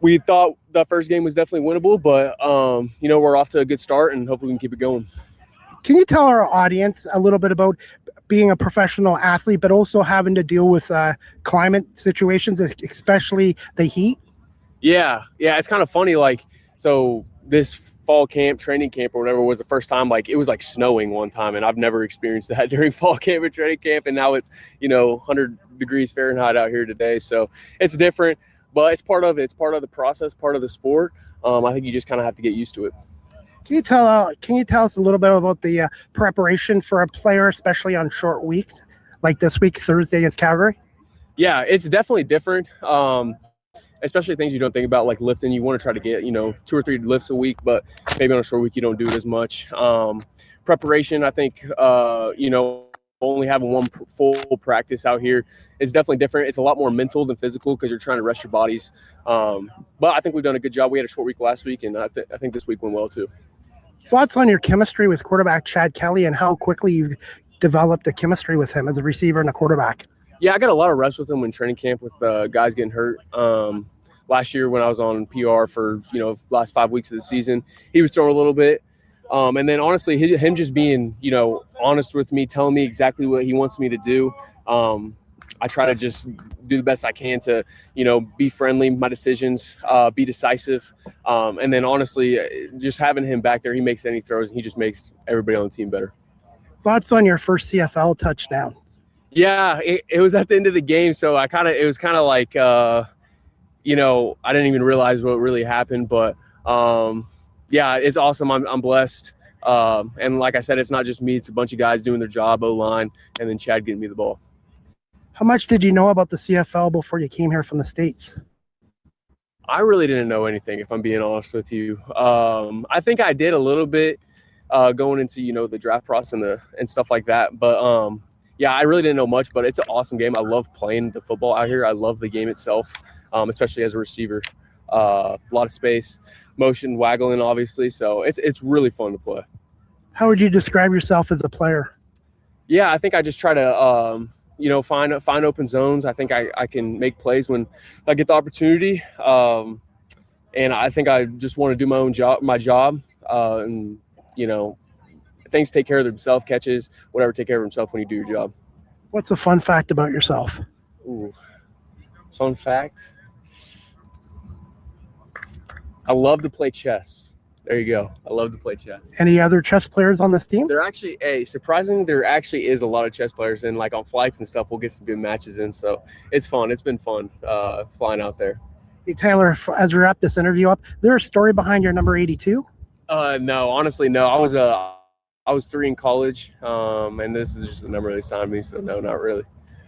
we thought the first game was definitely winnable, but, we're off to a good start, and hopefully we can keep it going. Can you tell our audience a little bit about being a professional athlete, but also having to deal with climate situations, especially the heat? Yeah, it's kind of funny. Like, so this fall camp, training camp, or whatever was the first time. Like, it was like snowing one time, and I've never experienced that during fall camp and training camp. And now it's 100 degrees Fahrenheit out here today, so it's different. But it's part of it. It's part of the process, part of the sport. I think you just kind of have to get used to it. Can you tell us a little bit about the preparation for a player, especially on short week like this week, Thursday against Calgary? Yeah, it's definitely different. Especially things you don't think about, like lifting. You want to try to get 2 or 3 lifts a week, but maybe on a short week you don't do it as much. Preparation, I think, only having one full practice out here is definitely different. It's a lot more mental than physical because you're trying to rest your bodies. But I think we've done a good job. We had a short week last week, and I think this week went well too. Thoughts on your chemistry with quarterback Chad Kelly and how quickly you've developed the chemistry with him as a receiver and a quarterback? Yeah, I got a lot of reps with him in training camp with guys getting hurt. Last year when I was on PR for last 5 weeks of the season, he was throwing a little bit. And then honestly, him just being honest with me, telling me exactly what he wants me to do. I try to just do the best I can to be friendly, my decisions, be decisive. And then honestly, just having him back there, he makes any throws and he just makes everybody on the team better. Thoughts on your first CFL touchdown? Yeah, it was at the end of the game, so it was kind of like I didn't even realize what really happened, but yeah, it's awesome. I'm blessed, and like I said, it's not just me; it's a bunch of guys doing their job, O-line, and then Chad getting me the ball. How much did you know about the CFL before you came here from the States? I really didn't know anything, if I'm being honest with you. I think I did a little bit going into the draft process and stuff like that, but yeah, I really didn't know much. But it's an awesome game. I love playing the football out here. I love the game itself, especially as a receiver. A lot of space, motion, waggling, obviously. So it's really fun to play. How would you describe yourself as a player? Yeah, I think I just try to find open zones. I think I can make plays when I get the opportunity. And I think I just want to do my job. And things take care of themselves, catches, whatever, take care of themselves when you do your job. What's a fun fact about yourself? Ooh. Fun fact. I love to play chess. There you go. I love to play chess. Any other chess players on this team? There actually is a lot of chess players, and like on flights and stuff, we'll get some good matches in. So it's fun. It's been fun flying out there. Hey, Tyler, as we wrap this interview up, is there a story behind your number 82? No, honestly, no. I was 3 in college, and this is just the number they signed me, so no, not really.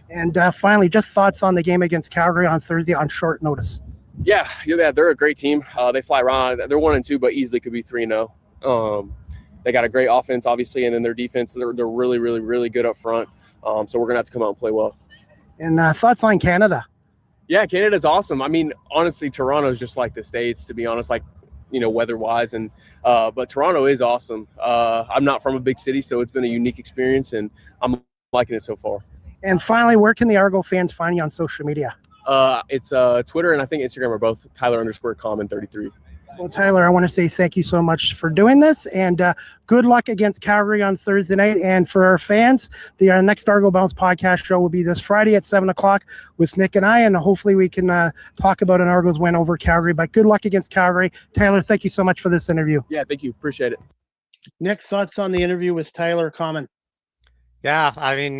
And finally, just thoughts on the game against Calgary on Thursday on short notice. Yeah, they're a great team. They fly around. They're 1-2, but easily could be 3-0. They got a great offense, obviously, and then their defense, they're really, really, really good up front. So we're going to have to come out and play well. And thoughts on Canada? Yeah, Canada's awesome. I mean, honestly, Toronto's just like the States, to be honest, like, weather-wise. And but Toronto is awesome. I'm not from a big city, so it's been a unique experience, and I'm liking it so far. And finally, where can the Argo fans find you on social media? It's Twitter and I think Instagram are both Tyler_Common33. Well, Tyler, I want to say thank you so much for doing this, and good luck against Calgary on Thursday night. And for our fans, the next Argo Bounce podcast show will be this Friday at 7 o'clock with Nick and I, and hopefully we can talk about an Argos win over Calgary. But good luck against Calgary. Tyler, thank you so much for this interview. Yeah, thank you. Appreciate it. Nick, thoughts on the interview with Tyler Common? Yeah, I mean,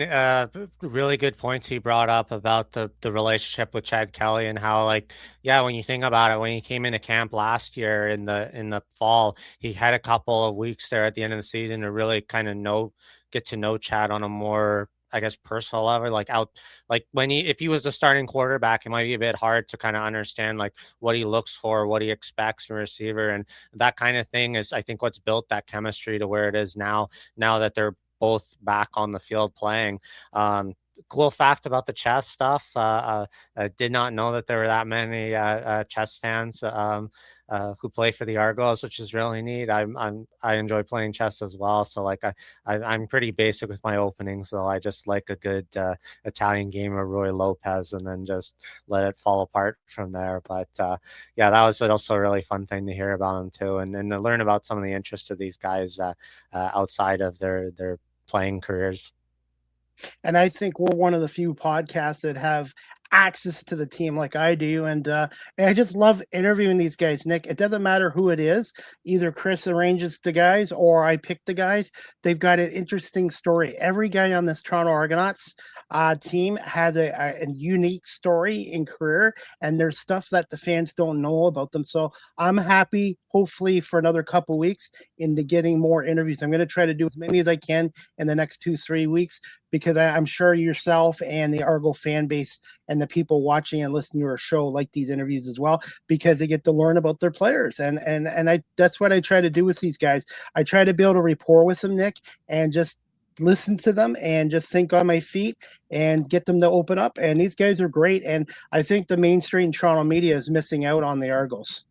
really good points he brought up about the relationship with Chad Kelly and how, like, yeah, when you think about it, when he came into camp last year in the fall, he had a couple of weeks there at the end of the season to really kind of get to know Chad on a more, I guess, personal level. Like if he was a starting quarterback, it might be a bit hard to kind of understand like what he looks for, what he expects from a receiver, and that kind of thing is, I think, what's built that chemistry to where it is now that they're both back on the field playing. Cool fact about the chess stuff. I did not know that there were that many chess fans who play for the Argos, which is really neat. I enjoy playing chess as well. So like I'm pretty basic with my openings, so I just like a good Italian game of Roy Lopez and then just let it fall apart from there. But yeah, that was also a really fun thing to hear about him too, and to learn about some of the interests of these guys outside of their playing careers. And I think we're one of the few podcasts that have access to the team like I do, and I just love interviewing these guys, Nick. It doesn't matter who it is. Either Chris arranges the guys or I pick the guys. They've got an interesting story. Every guy on this Toronto Argonauts team has a unique story in career, and there's stuff that the fans don't know about them. So I'm happy, hopefully, for another couple weeks into getting more interviews. I'm going to try to do as many as I can in the next 2-3 weeks, because I'm sure yourself and the Argo fan base and the people watching and listening to our show like these interviews as well, because they get to learn about their players. And I that's what I try to do with these guys. I try to build a rapport with them, Nick, and just listen to them and just think on my feet and get them to open up. And these guys are great. And I think the mainstream Toronto media is missing out on the Argos.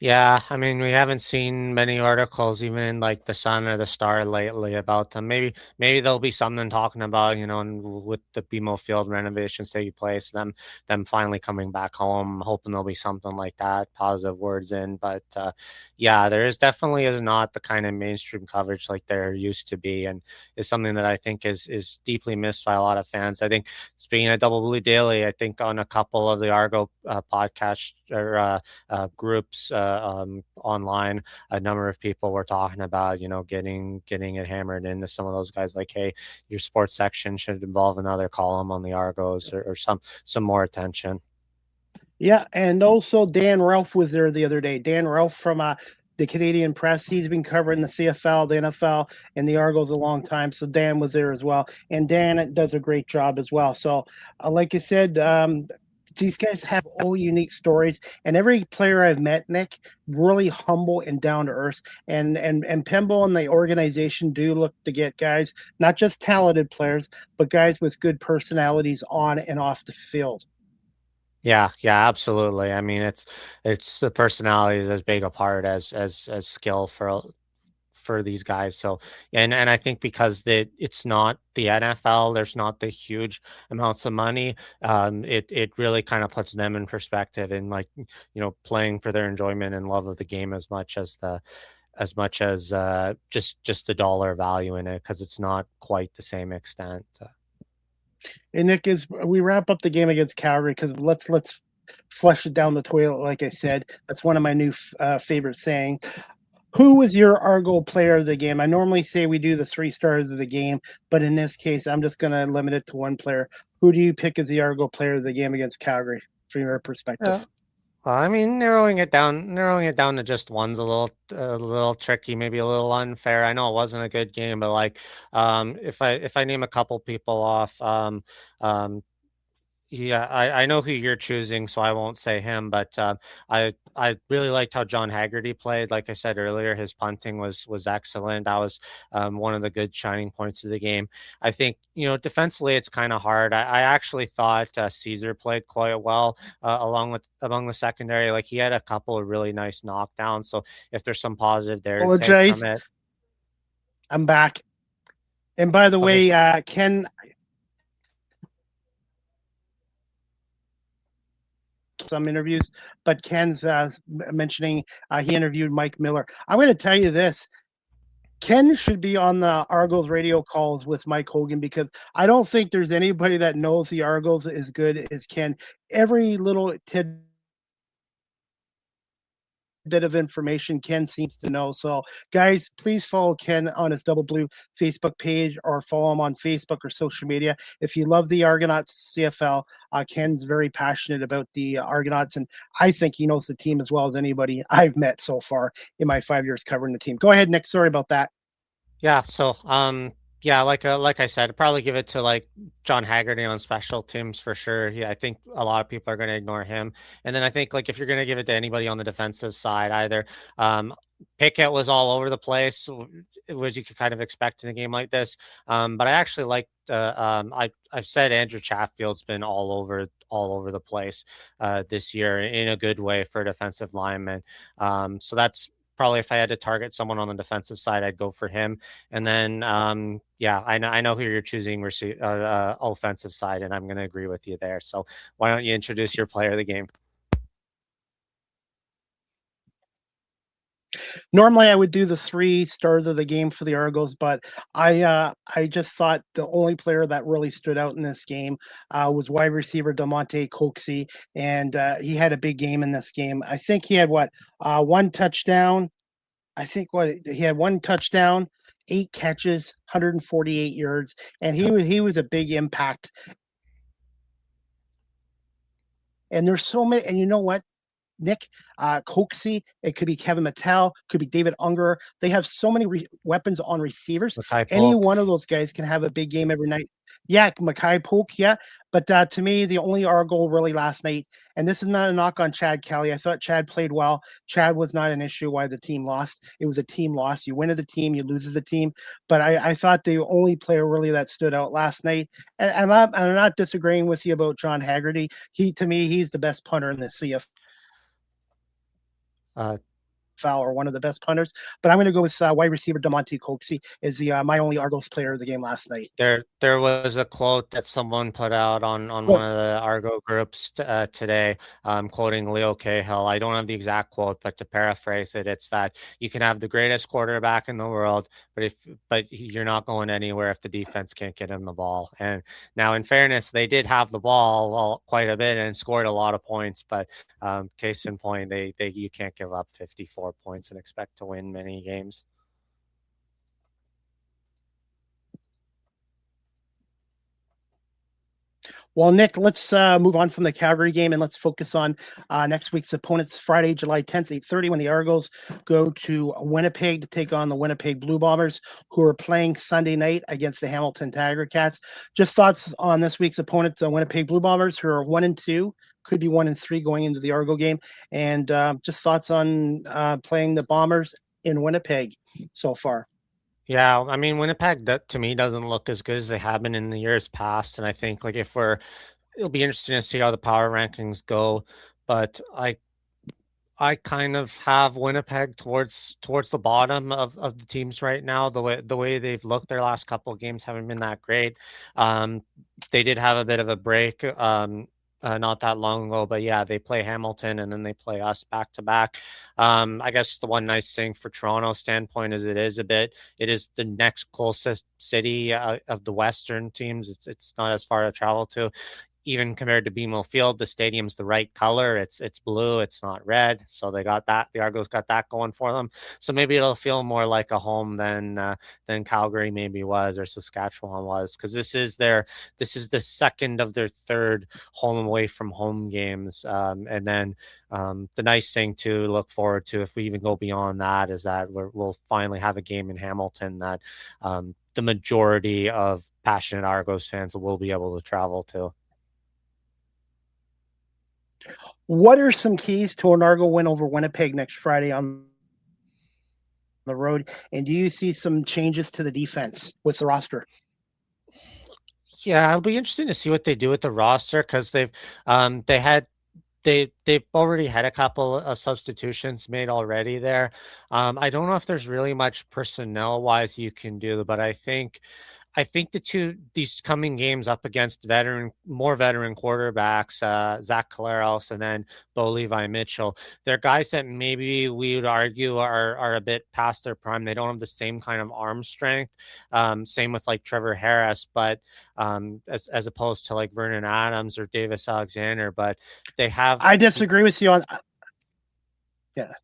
Yeah, I mean, we haven't seen many articles, even in like the Sun or the Star lately, about them. Maybe there'll be something talking about, and with the BMO Field renovations taking place, them finally coming back home. Hoping there'll be something like that, positive words in. But yeah, there definitely is not the kind of mainstream coverage like there used to be, and is something that I think is deeply missed by a lot of fans. I think, speaking of Double Blue Daily, I think on a couple of the Argo podcast or groups online, a number of people were talking about, getting it hammered into some of those guys, like, hey, your sports section should involve another column on the Argos, or some more attention. Yeah, and also Dan Ralph was there the other day. Dan Ralph from the Canadian Press. He's been covering the CFL, the NFL, and the Argos a long time. So Dan was there as well, and Dan does a great job as well. So, like I said, these guys have all unique stories, and every player I've met, Nick, really humble and down to earth. And Pembo and the organization do look to get guys, not just talented players, but guys with good personalities on and off the field. Yeah, absolutely. I mean, it's the personality is as big a part as skill for these guys. So, and I think because it's not the NFL, there's not the huge amounts of money. It really kind of puts them in perspective, and like, playing for their enjoyment and love of the game as much as just the dollar value in it, because it's not quite the same extent. And Nick, as we wrap up the game against Calgary, because let's flush it down the toilet. Like I said, that's one of my new favorite saying. Who was your Argo player of the game? I normally say we do the 3 stars of the game, but in this case, I'm just going to limit it to one player. Who do you pick as the Argo player of the game against Calgary, from your perspective? Well, I mean, narrowing it down to just one's a little tricky, maybe a little unfair. I know it wasn't a good game, but like, if I name a couple people off, yeah, I know who you're choosing, so I won't say him. But I really liked how John Haggerty played. Like I said earlier, his punting was excellent. That was one of the good shining points of the game. I think, defensively it's kind of hard. I actually thought Caesar played quite well among the secondary. Like, he had a couple of really nice knockdowns. So if there's some positive there to take from it, I'm back. And by the way, Ken. Some interviews, but Ken's mentioning he interviewed Mike Miller. I'm going to tell you this. Ken should be on the Argos radio calls with Mike Hogan, because I don't think there's anybody that knows the Argos as good as Ken. Every little tidbit of information Ken seems to know. So, guys, please follow Ken on his Double Blue Facebook page, or follow him on Facebook or social media. If you love the Argonauts CFL, Ken's very passionate about the Argonauts, and I think he knows the team as well as anybody I've met so far in my 5 years covering the team. Go ahead, Nick. Sorry about that. Yeah. So, yeah, like I said, I'd probably give it to like John Haggerty on special teams for sure. Yeah, I think a lot of people are going to ignore him. And then I think, like, if you're going to give it to anybody on the defensive side, either Pickett was all over the place, which you could kind of expect in a game like this. But I actually liked. I've said Andrew Chaffield's been all over the place this year in a good way for a defensive lineman. So that's probably, if I had to target someone on the defensive side, I'd go for him. And then, yeah, I know who you're choosing offensive side, and I'm going to agree with you there. So why don't you introduce your player of the game? Normally, I would do the 3 stars of the game for the Argos, but I just thought the only player that really stood out in this game was wide receiver Demonte Coxey, and he had a big game in this game. I think he had 1 touchdown. I think he had 1 touchdown, 8 catches, 148 yards, and he was a big impact. And there's so many, and you know what? Nick, Coxey, it could be Kevin Mattel, could be David Unger. They have so many weapons on receivers. Makai Any Polk. one of those guys can have a big game every night. Yeah, Makai Polk, yeah. But to me, the only Argo really last night, and this is not a knock on Chad Kelly. I thought Chad played well. Chad was not an issue why the team lost. It was a team loss. You win as a team, you lose as a team. But I thought the only player really that stood out last night, and I'm not disagreeing with you about John Haggerty. To me, he's the best punter in the CFL. Or one of the best punters, but I'm going to go with wide receiver Demonte Coxey is my only Argos player of the game last night. There was a quote that someone put out on one of the Argo groups today, quoting Leo Cahill. I don't have the exact quote, but to paraphrase it, it's that you can have the greatest quarterback in the world, but you're not going anywhere if the defense can't get him the ball. And now, in fairness, they did have the ball quite a bit and scored a lot of points, but case in point, you can't give up 54 points and expect to win many games. Well, Nick, let's move on from the Calgary game and let's focus on next week's opponents. Friday, July 10th, 8:30, when the Argos go to Winnipeg to take on the Winnipeg Blue Bombers, who are playing Sunday night against the Hamilton Tiger Cats. Just thoughts on this week's opponents, the Winnipeg Blue Bombers, who are 1-2, could be 1-3 going into the Argo game, and just thoughts on playing the Bombers in Winnipeg so far. Yeah, I mean, Winnipeg to me doesn't look as good as they have been in the years past, and I think like it'll be interesting to see how the power rankings go. But I kind of have Winnipeg towards the bottom of the teams right now. The way they've looked, their last couple of games haven't been that great. They did have a bit of a break. Not that long ago, but yeah, they play Hamilton and then they play us back to back. I guess the one nice thing for Toronto standpoint is it is the next closest city of the Western teams. It's not as far to travel to. Even compared to BMO Field, the stadium's the right color. It's blue. It's not red. So they got that. The Argos got that going for them. So maybe it'll feel more like a home than Calgary maybe was or Saskatchewan was, because this is the second of their third home away from home games. And then the nice thing to look forward to, if we even go beyond that, is that we'll finally have a game in Hamilton that the majority of passionate Argos fans will be able to travel to. What are some keys to an Argo win over Winnipeg next Friday on the road? And do you see some changes to the defense with the roster? Yeah, it'll be interesting to see what they do with the roster, because they've already had a couple of substitutions made already there. I don't know if there's really much personnel wise you can do, but I think these coming games up against more veteran quarterbacks, Zach Collaros and then Bo Levi Mitchell, they're guys that maybe we would argue are a bit past their prime. They don't have the same kind of arm strength. Same with like Trevor Harris, but as opposed to like Vernon Adams or Davis Alexander, but they have. I disagree with you on. Yeah.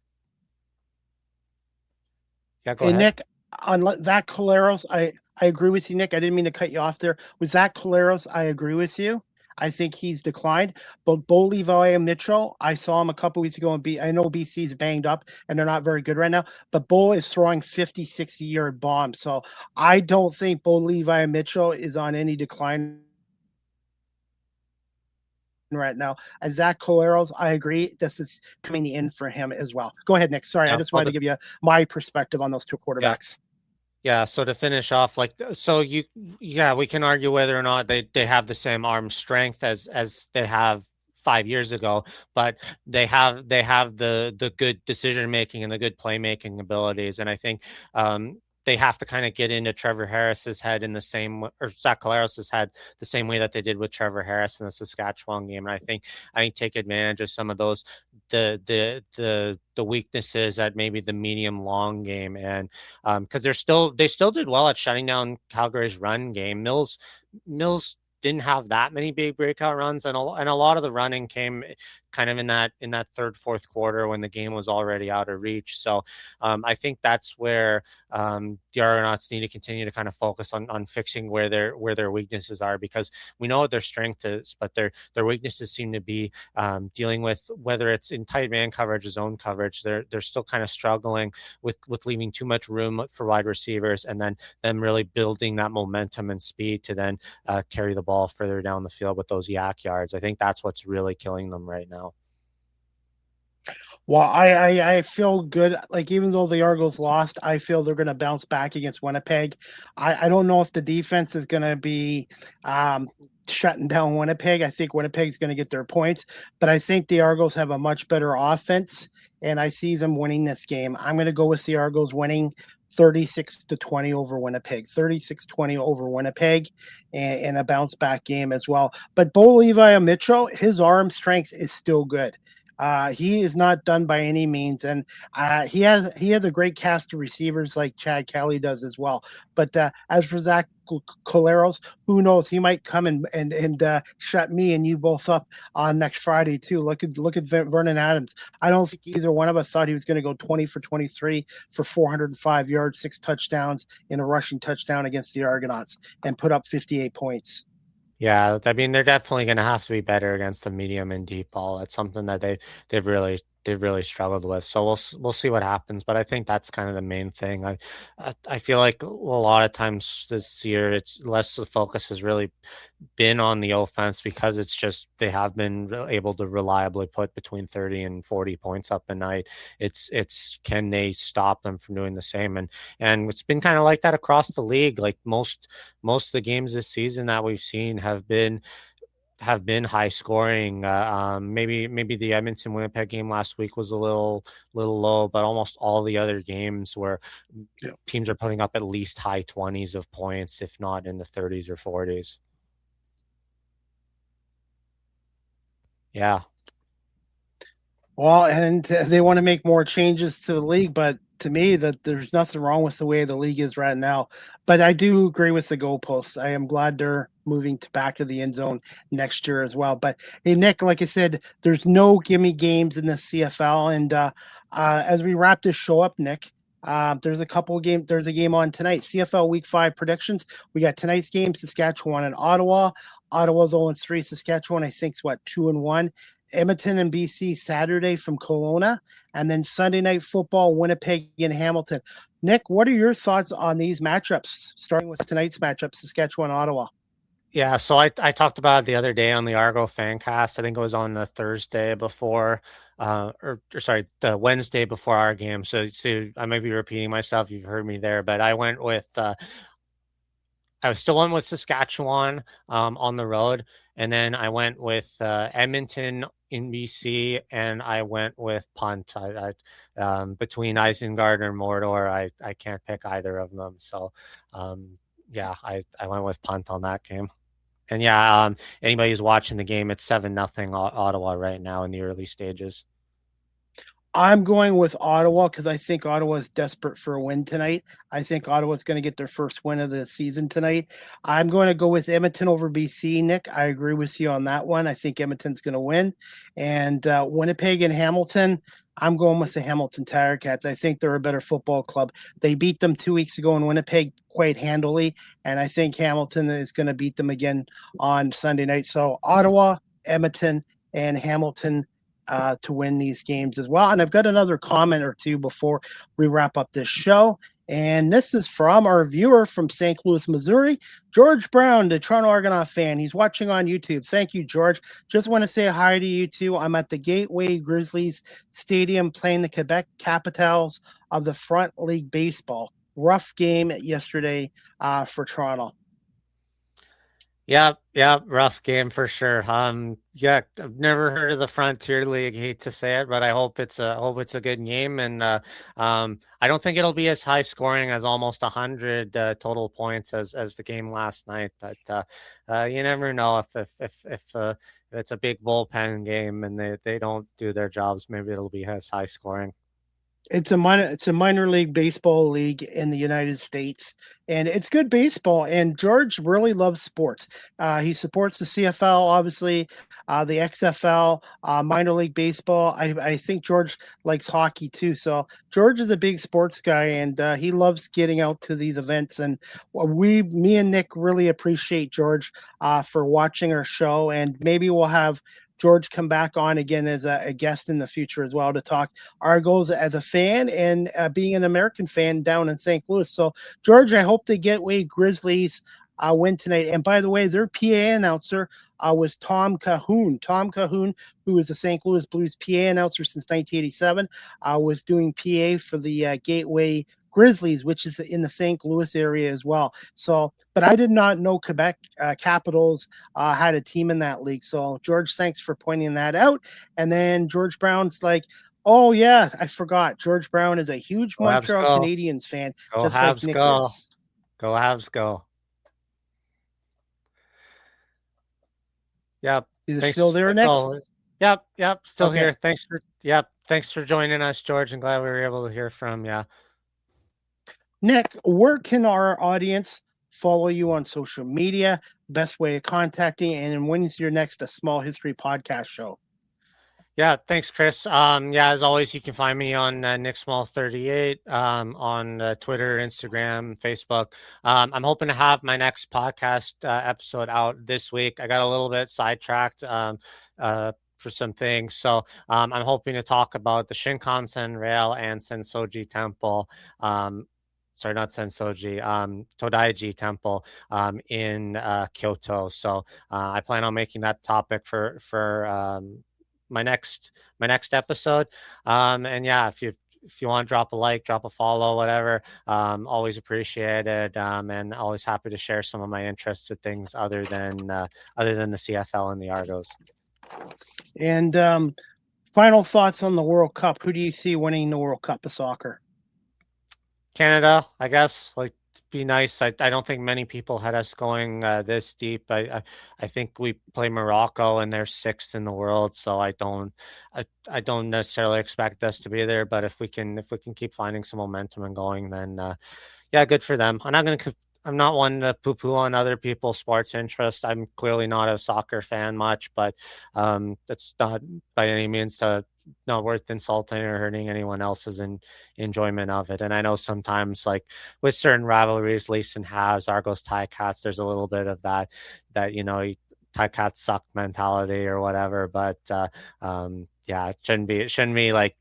Yeah, go ahead. Nick, on Zach Collaros, I agree with you, Nick. I didn't mean to cut you off there. With Zach Collaros, I agree with you. I think he's declined. But Bo Levi and Mitchell, I saw him a couple weeks ago. I know BC's banged up and they're not very good right now. But Bo is throwing 50, 60-yard bombs. So I don't think Bo Levi and Mitchell is on any decline right now. And Zach Collaros, I agree. This is coming in for him as well. Go ahead, Nick. Sorry, I just wanted to give you my perspective on those two quarterbacks. Yeah, so to finish off, we can argue whether or not they have the same arm strength as they have 5 years ago, but they have the good decision making and the good playmaking abilities. And I think they have to kind of get into Trevor Harris's head in the same, or Zach Collaros' head the same way that they did with Trevor Harris in the Saskatchewan game. And I think take advantage of some of those, the weaknesses at maybe the medium long game. And because they still did well at shutting down Calgary's run game. Mills didn't have that many big breakout runs, and a lot of the running came kind of in that third, fourth quarter when the game was already out of reach. So I think that's where the Argonauts need to continue to kind of focus on fixing where their weaknesses are, because we know what their strength is, but their weaknesses seem to be dealing with, whether it's in tight man coverage, zone coverage. They're still kind of struggling with leaving too much room for wide receivers, and then them really building that momentum and speed to then carry the ball further down the field with those yak yards. I think that's what's really killing them right now. Well, I feel good. Like, even though the Argos lost, I feel they're going to bounce back against Winnipeg. I don't know if the defense is going to be shutting down Winnipeg. I think Winnipeg's going to get their points, but I think the Argos have a much better offense, and I see them winning this game. I'm going to go with the Argos winning 36-20 over Winnipeg, 36-20 over Winnipeg, and a bounce back game as well. But Bo Levi Mitchell, his arm strength is still good. He is not done by any means, and he has a great cast of receivers like Chad Kelly does as well. But as for Zach Collaros, who knows? He might come and shut me and you both up on next Friday too. Look at Vernon Adams. I don't think either one of us thought he was going to go 20 for 23 for 405 yards, 6 touchdowns, in a rushing touchdown against the Argonauts, and put up 58 points. Yeah, I mean, they're definitely going to have to be better against the medium and deep ball. It's something that they've really struggled with. So we'll see what happens. But I think that's kind of the main thing. I feel like a lot of times this year, it's less the focus has really been on the offense, because it's just they have been able to reliably put between 30 and 40 points up a night. It's can they stop them from doing the same? And it's been kind of like that across the league. Like most of the games this season that we've seen have been high scoring. Maybe the Edmonton Winnipeg game last week was a little low, but almost all the other games where teams are putting up at least high 20s of points, if not in the 30s or 40s. Yeah. Well, and they want to make more changes to the league, but to me, that there's nothing wrong with the way the league is right now. But I do agree with the goalposts. I am glad they're moving back to the end zone next year as well. But hey, Nick, like I said, there's no gimme games in the CFL. And as we wrap this show up, Nick, there's a couple of games. There's a game on tonight. CFL Week 5 predictions. We got tonight's game, Saskatchewan and Ottawa. Ottawa's 0-3. Saskatchewan, I think, is 2-1. Edmonton and BC Saturday from Kelowna, and then Sunday Night Football, Winnipeg and Hamilton. Nick, what are your thoughts on these matchups, starting with tonight's matchup, Saskatchewan-Ottawa? Yeah, so I talked about it the other day on the Argo Fancast. I think it was on the Thursday before, or sorry, the Wednesday before our game. So I might be repeating myself. You've heard me there, but I went with I still went with Saskatchewan on the road, and then I went with Edmonton in BC, and I went with punt. Between Isengard and Mordor, I can't pick either of them. So yeah, I went with punt on that game. And yeah, anybody who's watching the game, it's 7-0 Ottawa right now in the early stages. I'm going with Ottawa because I think Ottawa is desperate for a win tonight. I think Ottawa's going to get their first win of the season tonight. I'm going to go with Edmonton over BC, Nick. I agree with you on that one. I think Edmonton's going to win. And Winnipeg and Hamilton, I'm going with the Hamilton Tiger Cats. I think they're a better football club. They beat them 2 weeks ago in Winnipeg quite handily, and I think Hamilton is going to beat them again on Sunday night. So Ottawa, Edmonton, and Hamilton to win these games as well. And I've got another comment or two before we wrap up this show. And this is from our viewer from St. Louis, Missouri, George Brown, the Toronto Argonaut fan. He's watching on YouTube. Thank you, George. Just want to say hi to you too. I'm at the Gateway Grizzlies Stadium playing the Quebec Capitals of the Front League Baseball. Rough game yesterday for Toronto. Yep, rough game for sure. Yeah, I've never heard of the Frontier League. Hate to say it, but I hope it's a good game, and I don't think it'll be as high scoring as almost 100 total points as the game last night. But you never know if it's a big bullpen game and they don't do their jobs, maybe it'll be as high scoring. It's a minor league baseball league in the United States, and it's good baseball. And George really loves sports. He supports the CFL, obviously, the XFL, minor league baseball. I think George likes hockey too. So George is a big sports guy, and he loves getting out to these events. And me and Nick really appreciate George for watching our show, and maybe we'll have George come back on again as a guest in the future as well to talk Argos as a fan and being an American fan down in St. Louis. So, George, I hope the Gateway Grizzlies win tonight. And by the way, their PA announcer was Tom Cahoon. Tom Cahoon, who was the St. Louis Blues PA announcer since 1987, was doing PA for the Gateway Grizzlies, which is in the St. Louis area as well. So, but I did not know Quebec Capitals had a team in that league. So, George, thanks for pointing that out. And then George Brown's like, oh yeah, I forgot. George Brown is a huge Go Montreal Habs, go. Canadiens fan, Go just Habs, like Nick go. is. Go Habs, go. Yep. Is it Thanks. still there, That's Nick? all. Yep. Still Okay. here. Thanks for joining us, George. I'm glad we were able to hear from you. Nick, where can our audience follow you on social media? Best way of contacting, and when's your next A Small History podcast show? Yeah, thanks, Chris. As always, you can find me on Nick Small 38 on Twitter, Instagram, Facebook. I'm hoping to have my next podcast episode out this week. I got a little bit sidetracked for some things, so I'm hoping to talk about the Shinkansen Rail and Sensoji Temple. Sorry, not Sensoji, Todaiji Temple in Kyoto. So I plan on making that topic for my next episode. If you want to drop a like, drop a follow, whatever, always appreciate it. And always happy to share some of my interests with things other than the CFL and the Argos. And final thoughts on the World Cup. Who do you see winning the World Cup of soccer? Canada, I guess. Like, be nice. I don't think many people had us going this deep. I think we play Morocco and they're 6th in the world, so I don't necessarily expect us to be there. But if we can keep finding some momentum and going, then good for them. I'm not one to poo-poo on other people's sports interests. I'm clearly not a soccer fan much, but that's not by any means not worth insulting or hurting anyone else's enjoyment of it. And I know sometimes, like with certain rivalries, Leafs and Habs, Argos, Ticats, there's a little bit of that Ticats suck mentality or whatever. But it shouldn't be like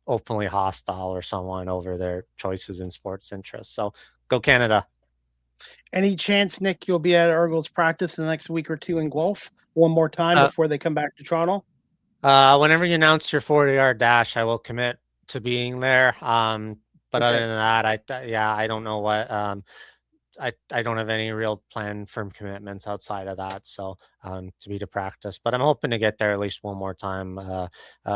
openly hostile or someone over their choices in sports interests. So go Canada. Any chance, Nick, you'll be at Argos practice in the next week or two in Guelph one more time before they come back to Toronto? Whenever you announce your 40-yard dash, I will commit to being there. But Okay. Other than that, I don't know what. I don't have any real plan firm commitments outside of that. So to be to practice, but I'm hoping to get there at least one more time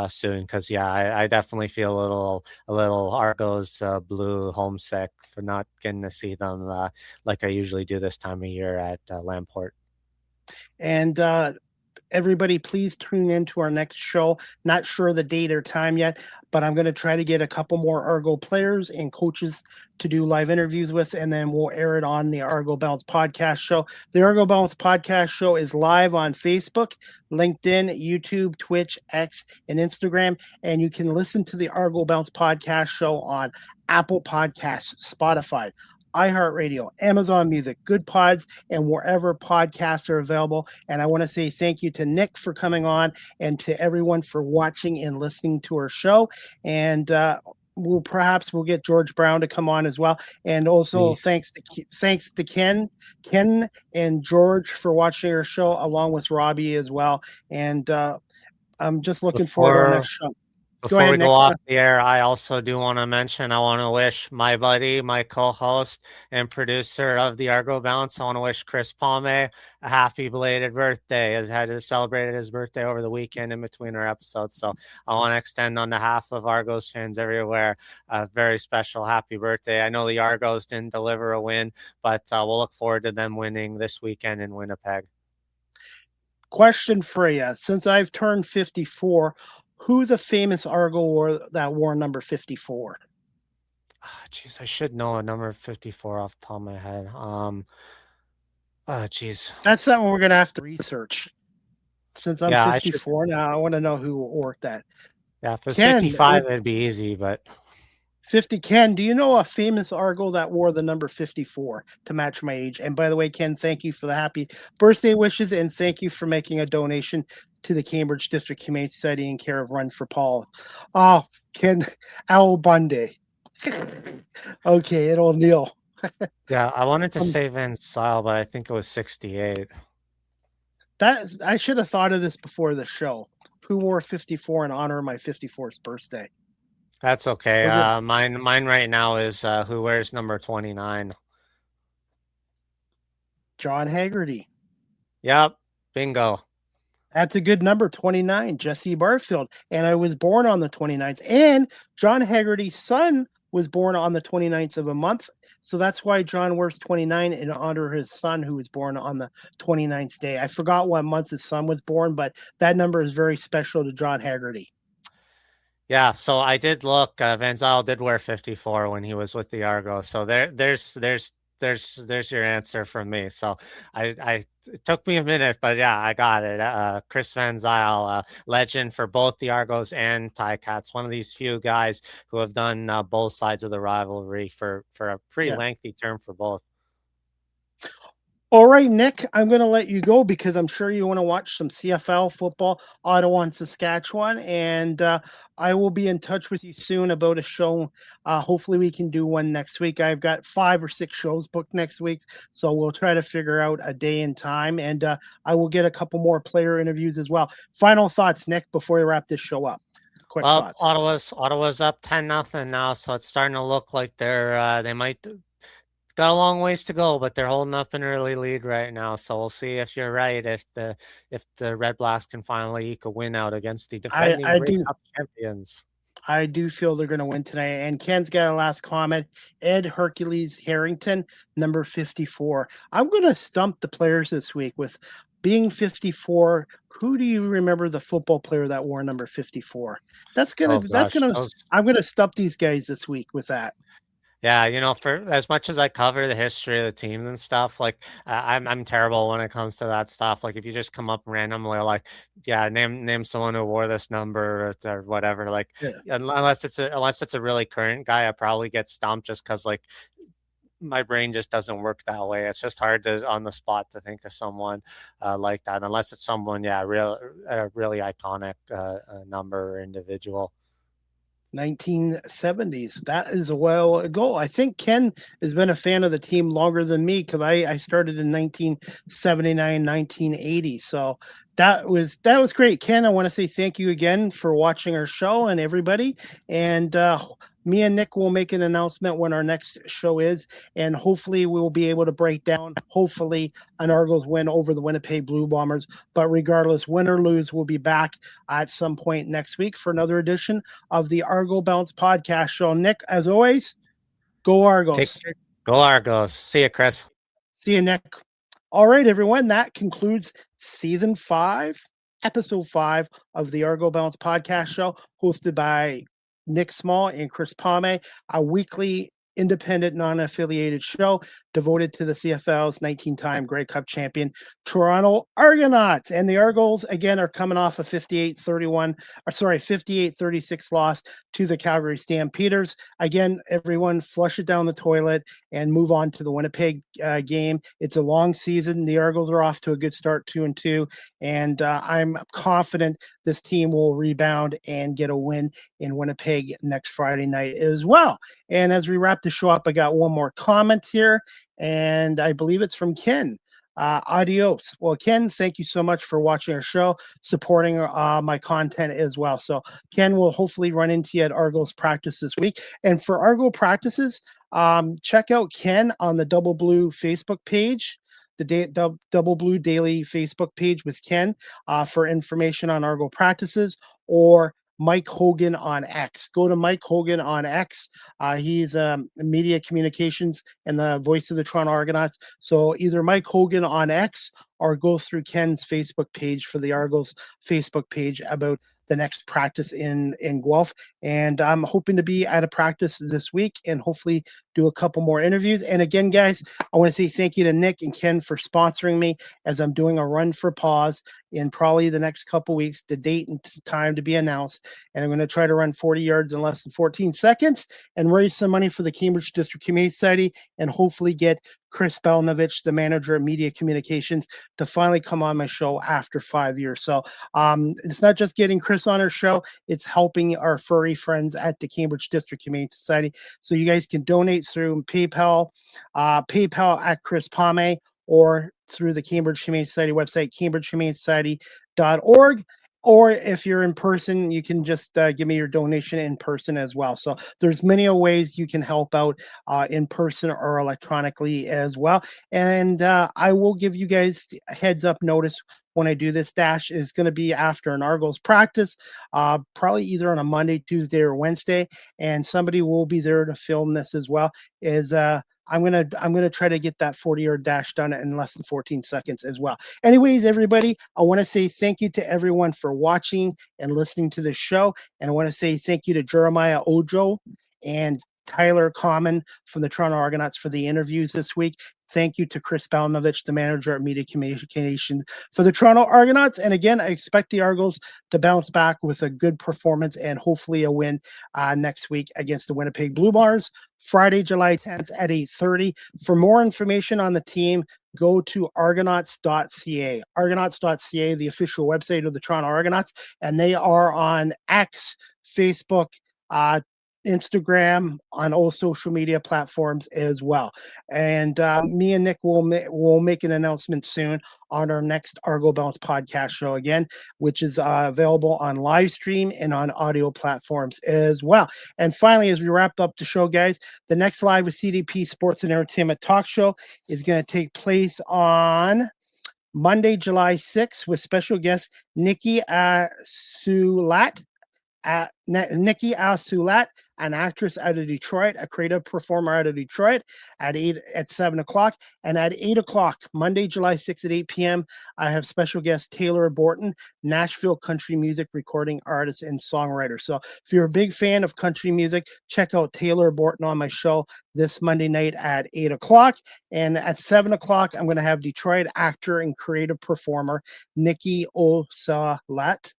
soon. Because I definitely feel a little Argos blue homesick for not getting to see them like I usually do this time of year at Lamport. And everybody, please tune in to our next show. Not sure the date or time yet, but I'm going to try to get a couple more Argo players and coaches to do live interviews with, and then we'll air it on the Argo Balance podcast show. The Argo Balance podcast show is live on Facebook, LinkedIn, YouTube, Twitch, X, and Instagram. And you can listen to the Argo Balance podcast show on Apple Podcasts, Spotify, iHeartRadio, Amazon Music, Good Pods, and wherever podcasts are available. And I want to say thank you to Nick for coming on and to everyone for watching and listening to our show. And we'll get George Brown to come on as well. And also thanks to Ken and George for watching our show, along with Robbie as well. And I'm just looking forward to our next show. Before ahead, we go Nick. off the air, I also do want to mention I want to wish my buddy, my co-host and producer of the Argo Bounce, I want to wish Chris Pomay a happy belated birthday. Has had celebrated his birthday over the weekend in between our episodes. So I want to extend on behalf of Argos fans everywhere a very special happy birthday. I know the Argos didn't deliver a win, but we'll look forward to them winning this weekend in Winnipeg. Question for you. Since I've turned 54, who's a famous Argo that wore number 54? Jeez, I should know a number 54 off the top of my head. Jeez. That's something we're going to have to research. Since I'm Yeah, 54 now, I want to know who worked that. Yeah, if it's Ken, 55, it'd be easy, but 50. Ken, do you know a famous Argo that wore the number 54 to match my age? And by the way, Ken, thank you for the happy birthday wishes, and thank you for making a donation to the Cambridge District Humane Society in care of Run for Paul. Oh, Ken, Al Bundy. Okay, it'll Neil. yeah, I wanted to say Van Zyl, but I think it was 68. That I should have thought of this before the show. Who wore 54 in honor of my 54th birthday? That's okay. Okay. Mine right now is who wears number 29. John Haggerty. Yep, bingo. That's a good number, 29, Jesse Barfield. And I was born on the 29th. And John Haggerty's son was born on the 29th of a month. So that's why John wears 29 in honor of his son, who was born on the 29th day. I forgot what month his son was born, but that number is very special to John Haggerty. Yeah, so I did look. Van Zyl did wear 54 when he was with the Argo. So there's your answer from me. So it took me a minute, but yeah, I got it. Chris Van Zyl, legend for both the Argos and Ticats. One of these few guys who have done both sides of the rivalry for a pretty lengthy term for both. All right, Nick, I'm going to let you go because I'm sure you want to watch some CFL football, Ottawa and Saskatchewan, and I will be in touch with you soon about a show. Hopefully we can do one next week. I've got 5 or 6 shows booked next week, so we'll try to figure out a day and time, and I will get a couple more player interviews as well. Final thoughts, Nick, before we wrap this show up. Quick thoughts. Ottawa's up 10-0 now, so it's starting to look like they might. Got a long ways to go, but they're holding up an early lead right now. So we'll see if you're right. If the Red Blacks can finally eke a win out against the defending Grey Cup champions. I do feel they're going to win tonight. And Ken's got a last comment. Ed Hercules Harrington, number 54. I'm going to stump the players this week with being 54. Who do you remember the football player that wore number 54? I'm going to stump these guys this week with that. Yeah, for as much as I cover the history of the teams and stuff, like I'm terrible when it comes to that stuff. Like if you just come up randomly, like name someone who wore this number or whatever. Like unless it's a really current guy, I probably get stumped just because like my brain just doesn't work that way. It's just hard to on the spot to think of someone like that, unless it's someone really iconic number or individual. 1970s. That is a while ago. I think Ken has been a fan of the team longer than me because I started in 1979, 1980. So that was great. Ken, I want to say thank you again for watching our show and everybody. And me and Nick will make an announcement when our next show is, and hopefully we will be able to break down, hopefully, an Argos win over the Winnipeg Blue Bombers. But regardless, win or lose, we'll be back at some point next week for another edition of the Argo Bounce podcast show. Nick, as always, go Argos. Go Argos. See you, Chris. See you, Nick. All right, everyone, that concludes Season 5, Episode 5 of the Argo Bounce podcast show, hosted by Nick Small and Chris Pomay, a weekly independent, non-affiliated show devoted to the CFL's 19-time Grey Cup champion, Toronto Argonauts. And the Argos, again, are coming off a 58-36 loss to the Calgary Stampeders. Again, everyone flush it down the toilet and move on to the Winnipeg game. It's a long season. The Argos are off to a good start, 2-2, and I'm confident this team will rebound and get a win in Winnipeg next Friday night as well. And as we wrap the show up, I got one more comment here, and I believe it's from Ken. Adios. Well, Ken, thank you so much for watching our show, supporting my content as well. So Ken will hopefully run into you at Argo's practice this week. And for Argo practices, check out Ken on the Double Blue Facebook page, the Double Blue Daily Facebook page with Ken for information on Argo practices, or Mike Hogan on X. Go to Mike Hogan on X. He's media communications and the voice of the Toronto Argonauts. So either Mike Hogan on X or go through Ken's Facebook page for the Argos Facebook page about the next practice in Guelph. And I'm hoping to be at a practice this week and hopefully do a couple more interviews. And again, guys, I want to say thank you to Nick and Ken for sponsoring me as I'm doing a run for pause in probably the next couple weeks. The date and time to be announced. And I'm going to try to run 40 yards in less than 14 seconds and raise some money for the Cambridge District Humane Society and hopefully get Chris Belnovich, the manager of media communications, to finally come on my show after 5 years. So it's not just getting Chris on our show, it's helping our furry friends at the Cambridge District Humane Society. So you guys can donate through PayPal at Chris Pomay, or through the Cambridge Humane Society website, cambridgehumanesociety.org. Or if you're in person, you can just give me your donation in person as well. So there's many ways you can help out in person or electronically as well. And I will give you guys a heads up notice when I do this. Dash is going to be after an Argos practice, probably either on a Monday, Tuesday, or Wednesday. And somebody will be there to film this as well. I'm gonna try to get that 40-yard dash done in less than 14 seconds as well. Anyways, everybody, I want to say thank you to everyone for watching and listening to this show, and I want to say thank you to Jeremiah Ojo and Tyler Common from the Toronto Argonauts for the interviews this week. Thank you to Chris Balnovich, the manager of media communications for the Toronto Argonauts. And again, I expect the Argos to bounce back with a good performance and hopefully a win next week against the Winnipeg Blue Bars, Friday, July 10th at 8:30. For more information on the team, go to argonauts.ca. Argonauts.ca, the official website of the Toronto Argonauts, and they are on X, Facebook, Instagram, on all social media platforms as well. And me and Nick will make an announcement soon on our next Argo Bounce podcast show again, which is available on live stream and on audio platforms as well. And finally, as we wrapped up the show, guys, the next Live with CDP Sports and Entertainment talk show is going to take place on Monday, July 6th, with special guest Nikki Sulat. Nikki Sulat, an actress out of Detroit, a creative performer out of Detroit, at 7 o'clock. And at 8 o'clock, Monday, July 6th at 8 p.m., I have special guest Taylor Borton, Nashville country music recording artist and songwriter. So if you're a big fan of country music, check out Taylor Borton on my show this Monday night at 8 o'clock. And at 7 o'clock, I'm going to have Detroit actor and creative performer Nikki Osalet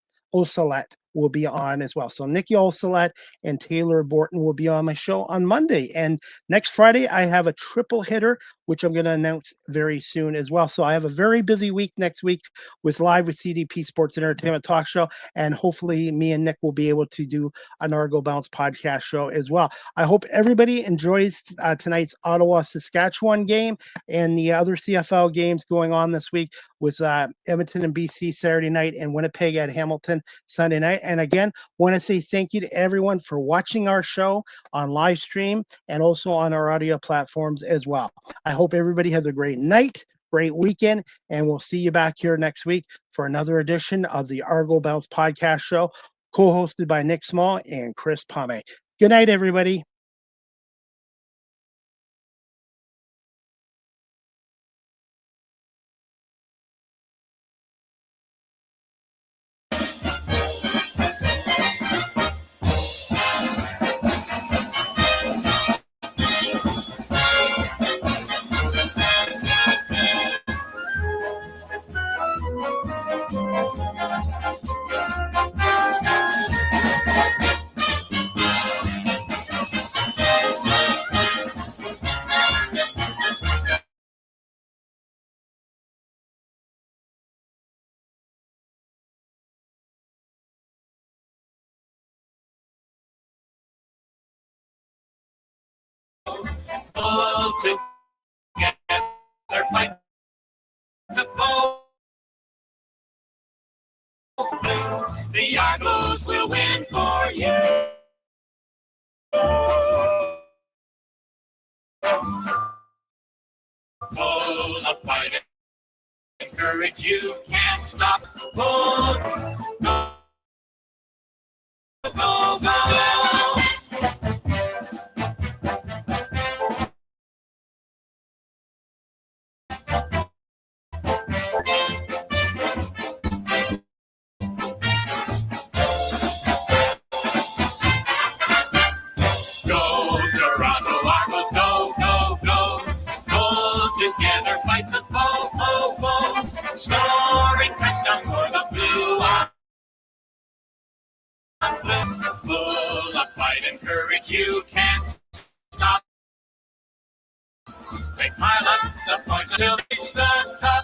will be on as well. So Nikki Osalet and Taylor Borton will be on my show on Monday. And next Friday, I have a triple hitter, which I'm going to announce very soon as well. So I have a very busy week next week with Live with CDP Sports and Entertainment Talk Show. And hopefully me and Nick will be able to do an Argo Bounce podcast show as well. I hope everybody enjoys tonight's Ottawa-Saskatchewan game and the other CFL games going on this week with Edmonton and BC Saturday night and Winnipeg at Hamilton Sunday night. And again, want to say thank you to everyone for watching our show on live stream and also on our audio platforms as well. I hope everybody has a great night, great weekend, and we'll see you back here next week for another edition of the Argo Bounce podcast show, co-hosted by Nick Small and Chris Pomay. Good night, everybody. Pull together, fight the foe. The Argos will win for you. Full of fight and courage, you can't stop. Go, go, go, go. Go, Toronto Argos, go, go, go. Go together, fight the foe, foe, foe. Scoring touchdowns for the blue. Full of fight and courage, you can't stop. They pile up the points until they reach the top.